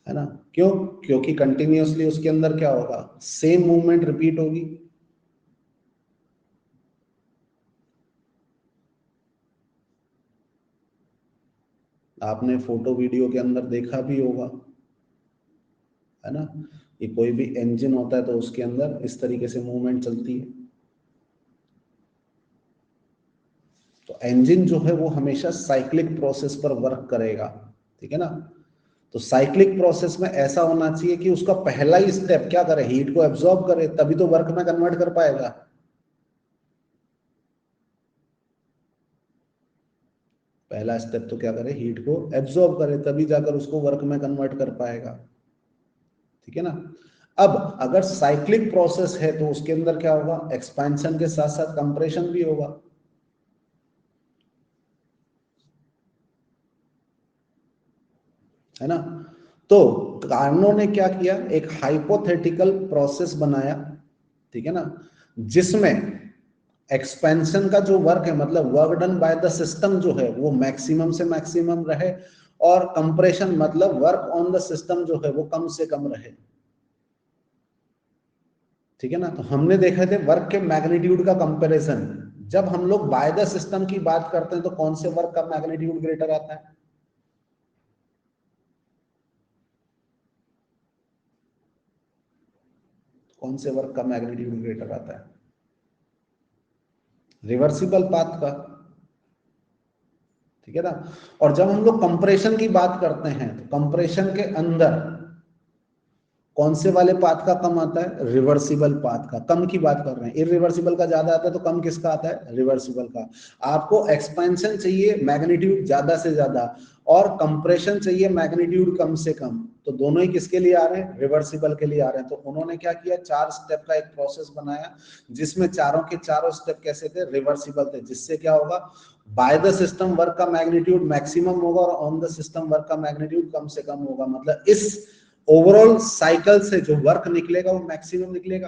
ना। क्यों? क्योंकि कंटिन्यूअसली उसके अंदर क्या होगा? सेम मूवमेंट रिपीट होगी। आपने फोटो वीडियो के अंदर देखा भी होगा, है ना। ये कोई भी इंजन होता है तो उसके अंदर इस तरीके से मूवमेंट चलती है। तो इंजन जो है वो हमेशा साइक्लिक प्रोसेस पर वर्क करेगा, ठीक है ना। तो साइक्लिक प्रोसेस में ऐसा होना चाहिए कि उसका पहला ही स्टेप क्या करे? हीट को एब्जॉर्ब करे, तभी तो वर्क में कन्वर्ट कर पाएगा। पहला स्टेप तो क्या करे? हीट को एब्जॉर्ब करे, तभी जाकर उसको वर्क में कन्वर्ट कर पाएगा, ठीक है ना। अब अगर साइक्लिक प्रोसेस है तो उसके अंदर क्या होगा? एक्सपेंशन के साथ साथ कंप्रेशन भी होगा, है ना। तो कार्नो ने क्या किया? एक हाइपोथेटिकल प्रोसेस बनाया, ठीक है ना, जिसमें एक्सपेंशन का जो वर्क है, मतलब work done by the system जो है वो मैक्सिमम से मैक्सिमम रहे, और कंप्रेशन मतलब वर्क ऑन द सिस्टम जो है वो कम से कम रहे, ठीक है ना। तो हमने देखा थे वर्क के मैग्नीट्यूड का कंपैरिजन। जब हम लोग बाय द सिस्टम की बात करते हैं तो कौन से वर्क का मैग्नीट्यूड ग्रेटर आता है? कौन से वर्क का मैग्नीट्यूड ग्रेटर आता है? रिवर्सिबल पाथ का, ठीक है ना। और जब हम लोग कंप्रेशन की बात करते हैं तो कंप्रेशन के अंदर कौन से वाले पाथ का कम आता है? रिवर्सिबल पाथ का। कम की बात कर रहे हैं, इरिवर्सिबल का ज्यादा आता है, तो कम किसका आता है? रिवर्सिबल का। आपको एक्सपेंशन चाहिए मैग्नीट्यूड ज्यादा से ज्यादा, और कंप्रेशन चाहिए मैग्नीट्यूड कम से कम, तो दोनों ही किसके लिए आ रहे हैं? रिवर्सिबल के लिए आ रहे हैं। तो उन्होंने क्या किया? 4 स्टेप का एक प्रोसेस बनाया, जिसमें चारों के चारों स्टेप कैसे थे? रिवर्सिबल थे। जिससे क्या होगा? बाय द सिस्टम वर्क का मैग्नीट्यूड मैक्सिमम होगा और ऑन द सिस्टम वर्क का मैग्नीट्यूड कम से कम होगा। मतलब इस ओवरऑल साइकिल से जो वर्क निकलेगा वो मैक्सिमम निकलेगा।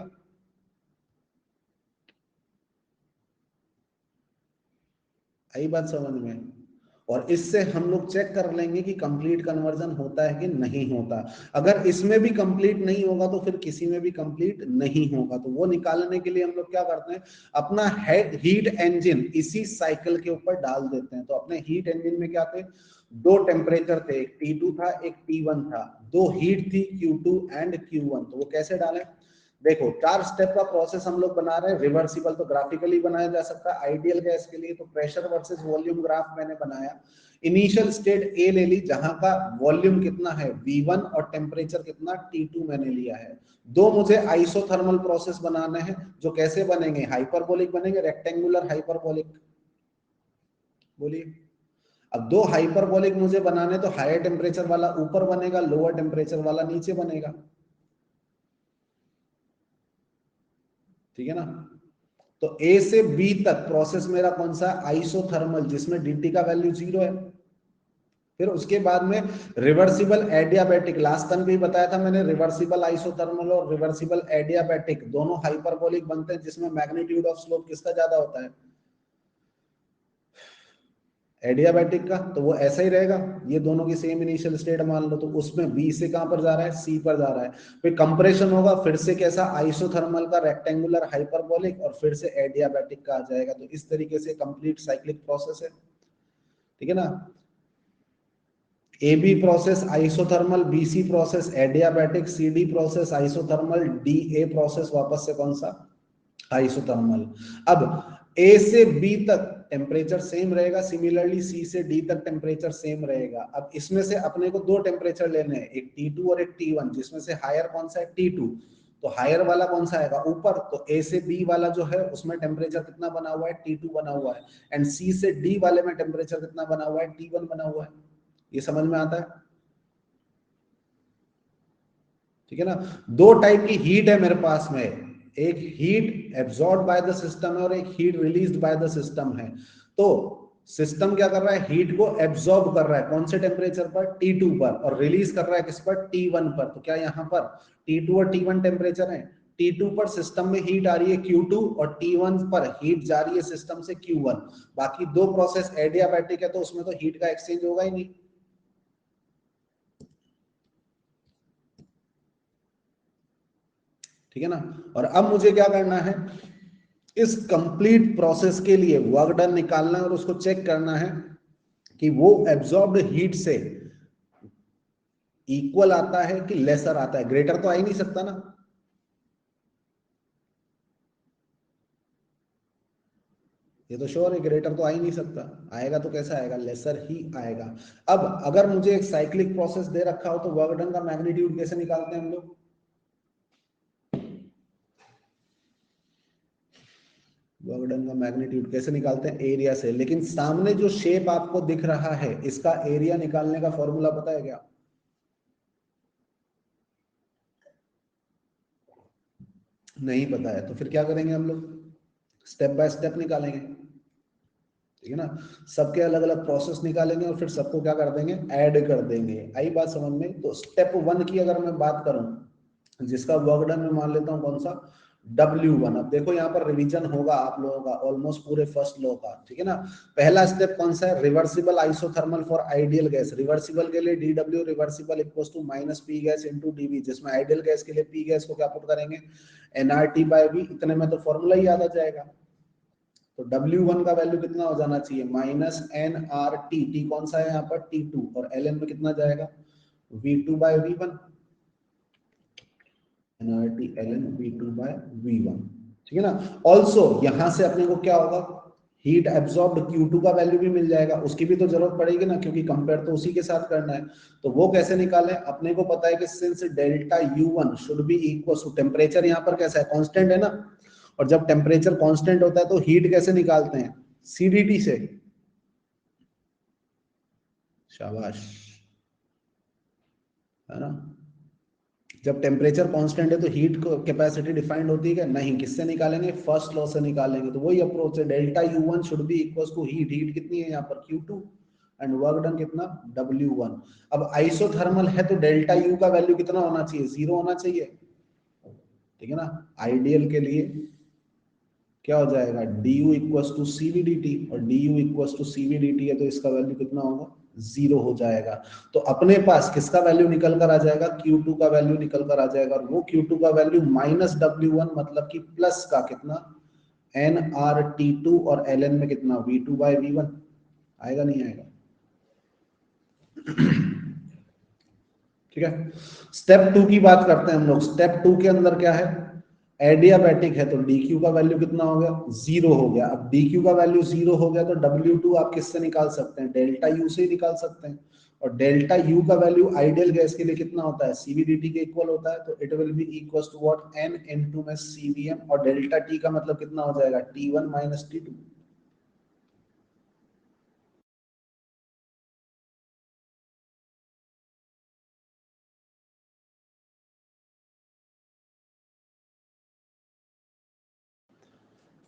आई बात समझ में? और इससे हम लोग चेक कर लेंगे कि कंप्लीट कन्वर्जन होता है कि नहीं होता। अगर इसमें भी कंप्लीट नहीं होगा तो फिर किसी में भी कंप्लीट नहीं होगा। तो वो निकालने के लिए हम लोग क्या करते हैं? अपना हीट इंजन इसी साइकिल के ऊपर डाल देते हैं। तो अपने हीट इंजन में क्या थे? 2 टेम्परेचर थे, एक T2 था, एक T1 था। 2 हीट थी, Q2 एंड Q1। तो वो कैसे डालें? देखो, 4 स्टेप का प्रोसेस हम लोग बना रहे हैं। रिवर्सिबल तो ग्राफिकली बनाया जा सकता है, आइडियल गैस के लिए तो प्रेशर वर्सेस वॉल्यूम ग्राफ मैंने बनाया। इनिशियल स्टेट ए ले ली, जहां का वॉल्यूम कितना है V1 और टेम्परेचर कितना T2 मैंने लिया है। 2 मुझे आइसोथर्मल प्रोसेस बनाने हैं, जो कैसे बनेंगे? हाइपरबोलिक बनेंगे, रेक्टेंगुलर हाइपरबोलिक। बोलिए। अब 2 हाइपरबोलिक मुझे बनाने, तो हायर टेम्परेचर वाला ऊपर बनेगा, लोअर टेम्परेचर वाला नीचे बनेगा, ठीक है ना। तो ए से बी तक प्रोसेस मेरा कौन सा है, आइसोथर्मल, जिसमें dt का वैल्यू 0 है। फिर उसके बाद में रिवर्सिबल एडियाबैटिक, लास्ट टाइम भी बताया था मैंने, रिवर्सिबल आइसोथर्मल और रिवर्सिबल एडियाबैटिक दोनों हाइपरबोलिक बनते हैं, जिसमें मैग्नीट्यूड ऑफ स्लोप किसका ज्यादा होता है, एडियाबैटिक का। तो वो ऐसा ही रहेगा, ये दोनों की सेम इनिशियल स्टेट मान लो, तो उसमें बी से कहां पर जा रहा है, सी पर जा रहा है। फिर कंप्रेशन होगा, फिर से कैसा, आइसोथर्मल का रेक्टेंगुलर हाइपरबोलिक, और फिर से एडियाबैटिक का आ जाएगा। तो इस तरीके से कंप्लीट साइक्लिक प्रोसेस है, ठीक है ना। A B process isothermal, B C process adiabatic, C D process isothermal, D A process वापस से कौन सा, आइसोथर्मल। अब ए से बी तक टेम्परेचर सेम रहेगा, सिमिलरली सी से डी तक टेम्परेचर सेम रहेगा। अब इसमें से अपने को दो टेम्परेचर लेने हैं, एक T2 और एक T1, जिसमें से हायर कौन सा है, T2। तो हायर वाला कौन सा आएगा, ऊपर। तो ए से बी वाला जो है उसमें टेम्परेचर कितना बना हुआ है, T2 बना हुआ है, एंड सी से डी वाले में टेम्परेचर कितना बना हुआ है, T1 बना हुआ है। ये समझ में आता है, ठीक है ना। दो टाइप की हीट है मेरे पास में, एक heat absorb by the system है और एक heat released by the system है। तो सिस्टम क्या कर रहा है, हीट को एब्जॉर्ब कर रहा है, कौन से टेम्परेचर पर, T2 पर, और रिलीज कर रहा है किस पर, T1 पर। तो क्या यहाँ पर T2 और T1 टेम्परेचर है, T2 पर सिस्टम में हीट आ रही है Q2, और T1 पर हीट जा रही है सिस्टम से Q1। बाकी दो प्रोसेस एडियाबैटिक है, तो उसमें तो हीट का एक्सचेंज होगा ही नहीं, ठीक है ना। और अब मुझे क्या करना है, इस कंप्लीट प्रोसेस के लिए वर्क डन निकालना है और उसको चेक करना है कि वो एब्जॉर्ब्ड हीट से इक्वल आता है कि लेसर आता है। ग्रेटर तो आ ही नहीं सकता ना, ये तो श्योर है, ग्रेटर तो आ ही नहीं सकता, आएगा तो कैसा आएगा, लेसर ही आएगा। अब अगर मुझे एक साइक्लिक प्रोसेस दे रखा हो, तो वर्क डन का मैग्नीट्यूड कैसे निकालते हैं हम लोग, वर्क डन का मैग्नीट्यूड कैसे निकालते हैं, एरिया से। लेकिन सामने जो शेप आपको दिख रहा है, इसका एरिया निकालने का फॉर्मूला पता है क्या, नहीं पता है। तो फिर क्या करेंगे हम लोग, स्टेप बाय स्टेप निकालेंगे, ठीक है ना। सबके अलग अलग प्रोसेस निकालेंगे और फिर सबको क्या कर देंगे, ऐड कर देंगे। आई बात समझ में। तो स्टेप 1 की अगर मैं बात करूं, जिसका वर्क डन मैं मान लेता हूं कौन सा, W1। अब देखो यहाँ पर रिवीजन होगा आप लोगों का ऑलमोस्ट पूरे फर्स्ट लॉ का, ठीक है ना। पहला स्टेप कौन सा है, reversible isothermal for ideal gas. Reversible के लिए DW reversible equals to minus P gas into DV, जिसमें आइडियल गैस के लिए पी गैस को क्या पुट करेंगे, nRT बाय V। इतने में तो फॉर्मूला ही याद आ जाएगा। तो W1 का वैल्यू कितना हो जाना चाहिए, माइनस nRT, टी कौन सा है यहाँ पर, T2, और ln में कितना जाएगा, V2 bye V1, nRT ln V2 bye V1, ठीक है ना। ऑल्सो यहां से अपने को क्या होगा, हीट एब्जॉर्ब्ड Q2 का वैल्यू भी मिल जाएगा, उसकी भी तो जरूरत पड़ेगी ना, क्योंकि कंपेयर तो उसी के साथ करना है। तो वो कैसे निकालें, अपने को पता है कि since delta U1 should be equal to, temperature यहाँ पर कैसा है, कांस्टेंट है ना। और जब टेम्परेचर कांस्टेंट होता है तो हीट कैसे निकालते हैं, CDT से। शाबाश, है ना। जब टेम्परेचर कांस्टेंट है तो हीट कैपेसिटी डिफाइंड होती है क्या, नहीं। किससे निकालेंगे, फर्स्ट लॉ से निकालेंगे। तो वही अप्रोच है, delta U1 should be equal to heat, heat कितनी है यहाँ पर Q2, एंड वर्क डन कितना, W1। अब आइसोथर्मल है तो डेल्टा U का वैल्यू कितना होना चाहिए, 0 होना चाहिए, ठीक है ना। आइडियल के लिए क्या हो जाएगा, du इक्वल्स टू CVDT, और du इक्वल्स टू CVDT है तो इसका वैल्यू कितना होगा, 0 हो जाएगा। तो अपने पास किसका वैल्यू निकल कर आ जाएगा, Q2 का वैल्यू निकल कर आ जाएगा, और वो Q2 का वैल्यू माइनस W1, मतलब कि प्लस का कितना, nRT2, और ln में कितना, V2 बाय V1। आएगा नहीं आएगा, ठीक है। स्टेप 2 की बात करते हैं हम लोग। स्टेप 2 के अंदर क्या है, एडियाबैटिक है, तो dq का वैल्यू कितना हो गया, 0 हो गया। अब dq का वैल्यू 0 हो गया तो W2 आप किससे निकाल सकते हैं, डेल्टा U से ही निकाल सकते हैं। और डेल्टा U का वैल्यू आइडियल गैस के लिए कितना होता है, CVDT के इक्वल होता है। तो it will be equal to what, n into में CVM, और डेल्टा T का मतलब कितना हो जाएगा, T1 माइनस T2।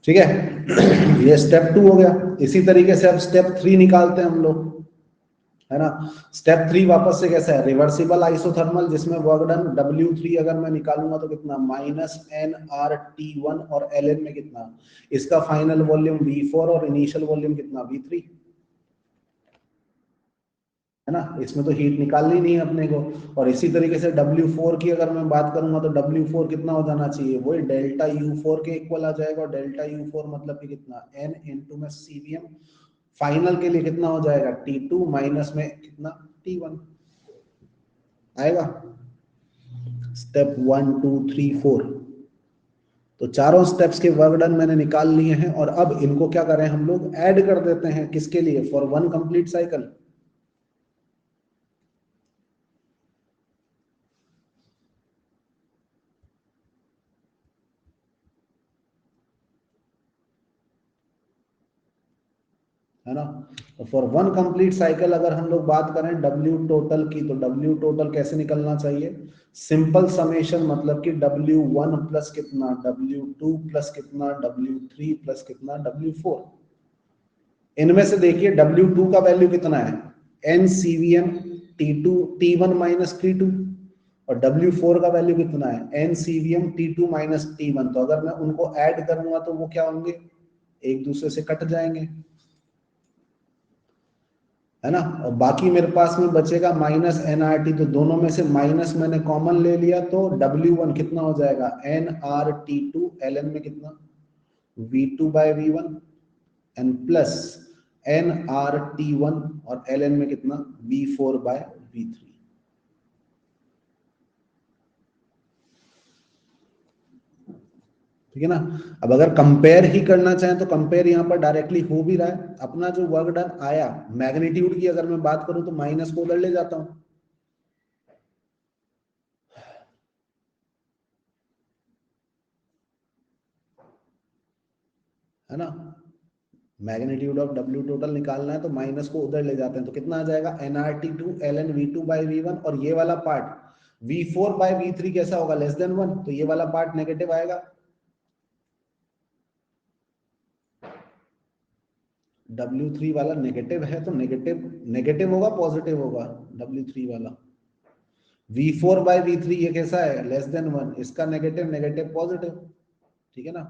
ठीक है। ये स्टेप 2 हो गया। इसी तरीके से अब स्टेप 3 निकालते हैं हम लोग, है ना। स्टेप 3 वापस से कैसा है, रिवर्सिबल आइसोथर्मल, जिसमें वर्क डन W3 अगर मैं निकालूंगा तो कितना, -nRT1 और ln में कितना, इसका फाइनल वॉल्यूम V4 और इनिशियल वॉल्यूम कितना, V3, है ना। इसमें तो हीट निकालनी नहीं है अपने को। और इसी तरीके से W4 की अगर मैं बात करूंगा तो W4 कितना हो जाना चाहिए, वही डेल्टा U4 के इक्वल आ जाएगा। और डेल्टा U4 मतलब कि कितना, n इंटू में CVM, फाइनल के लिए कितना हो जाएगा, T2 माइनस में कितना, T1 आएगा। स्टेप 1 2 3 4, तो चारों स्टेप्स के वर्क डन मैंने निकाल लिए हैं। और अब इनको क्या करें हम लोग, ऐड कर देते हैं, किसके लिए, फॉर वन कंप्लीट साइकिल। है ना। तो फॉर वन कंप्लीट साइकिल अगर हम लोग बात करें W टोटल की, तो W टोटल कैसे निकलना चाहिए, सिंपल समेशन, मतलब कि W1 प्लस कितना, W2 प्लस कितना, W3 प्लस कितना, W4। इनमें से देखिए W2 का वैल्यू कितना है, NCVM T2 T1 minus T2, और W4 का वैल्यू कितना है, NCVM T2 माइनस T1। तो अगर मैं उनको ऐड करूंगा तो वो क्या होंगे, एक दूसरे से कट जाएंगे, है ना। और बाकी मेरे पास में बचेगा -nRT, तो दोनों में से माइनस मैंने कॉमन ले लिया, तो W1 कितना हो जाएगा, nRT2 ln में कितना, V2 bye V1, N plus nRT1 और ln में कितना, V4 बाय V3। ठीक है ना। अब अगर कंपेयर ही करना चाहें तो कंपेयर यहां पर डायरेक्टली हो भी रहा है। अपना जो वर्क डन आया, मैग्नीट्यूड की अगर मैं बात करूं तो माइनस को उधर ले जाता हूं, है ना। मैग्नीट्यूड ऑफ W टोटल निकालना है तो माइनस को उधर ले जाते हैं, तो कितना आ जाएगा, nRT2 ln V2 bye V1। और ये वाला पार्ट V4 बाय V3 कैसा होगा, लेस देन 1, तो ये वाला पार्ट नेगेटिव आएगा। W3 वाला नेगेटिव है तो नेगेटिव नेगेटिव होगा, पॉजिटिव होगा, W3 वाला। V4 बाय V3 ये कैसा है, लेस देन 1, इसका नेगेटिव नेगेटिव पॉजिटिव, ठीक है ना।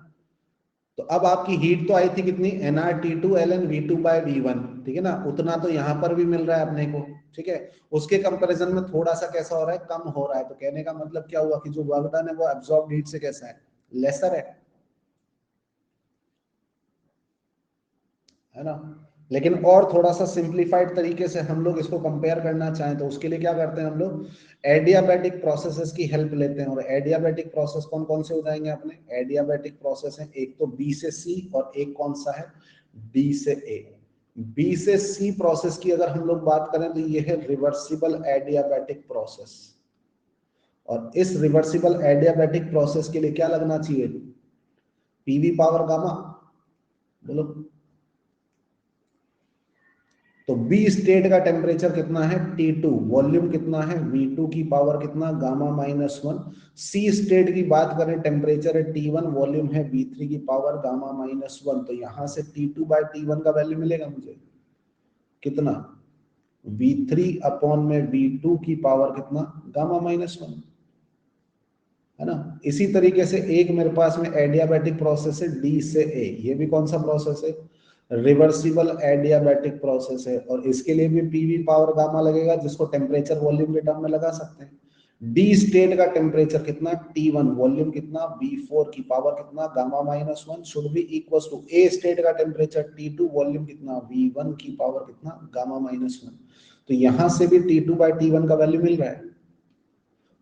तो अब आपकी हीट तो आई थी कितनी, nRT2 ln V2 bye V1, ठीक है ना, उतना तो यहाँ पर भी मिल रहा है अपने को, ठीक है। उसके कंपैरिजन में थोड़ा सा कैसा हो रहा है, कम हो रहा है। तो कहने का मतलब क्या हुआ कि जो वर्क डन है वो एब्जॉर्ब हीट से कैसा है, लेसर है ना। लेकिन और थोड़ा सा सिंप्लीफाइड तरीके से हम लोग इसको कंपेयर करना चाहें तो उसके लिए क्या करते हैं हम लोग, एडियाबैटिक प्रोसेसेस की हेल्प लेते हैं। और एडियाबैटिक प्रोसेस कौन कौन से हो जाएंगे अपने, एडियाबैटिक प्रोसेस है एक तो B से C और एक कौन सा है, D से A। B से C प्रोसेस की अगर हम लोग बात करें तो ये है रिवर्सिबल एडियाबैटिक प्रोसेस। और इस रिवर्सिबल एडियाबैटिक प्रोसेस के लिए क्या लगना चाहिए, पीवी पावर गामा, बोलो। तो बी स्टेट का टेम्परेचर कितना है, T2, वॉल्यूम कितना है, V2 की पावर कितना, गामा -1। सी स्टेट की बात करें, टेम्परेचर है T1, वॉल्यूम है V3 की पावर गामा -1। तो यहां से T2 बाय T1 का वैल्यू मिलेगा मुझे कितना, V3 अपॉन में V2 की पावर कितना, गामा -1, है ना। इसी तरीके से एक मेरे पास में एडियाबैटिक प्रोसेस है D से A, ये भी कौन सा प्रोसेस है, रिवर्सिबल एडियाबैटिक प्रोसेस है। और इसके लिए भी पीवी पावर गामा लगेगा, जिसको टेम्परेचर वॉल्यूम के टर्म में लगा सकते हैं। डी स्टेट का टेम्परेचर कितना, T1, वॉल्यूम कितना, V4 की पावर कितना, gamma -1, should be equal to A state का टेम्परेचर T2, वॉल्यूम कितना, V1 की पावर कितना, गामा -1। तो यहां से भी T2 बाय T1 का वैल्यू मिल रहा है।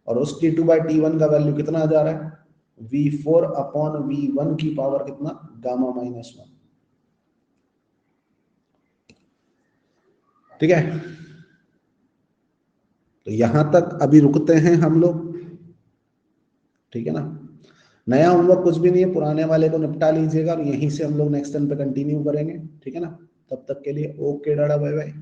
और उस T2 बाय T1 का वैल्यू कितना आ जा रहा है, V4 अपॉन V1 की पावर कितना, गामा -1, ठीक है। तो यहां तक अभी रुकते हैं हम लोग, ठीक है ना। नया होमवर्क कुछ भी नहीं है, पुराने वाले को निपटा लीजिएगा और यहीं से हम लोग नेक्स्ट टाइम पे कंटिन्यू करेंगे, ठीक है ना। तब तक के लिए ओके, डाड़ा, बाय बाय।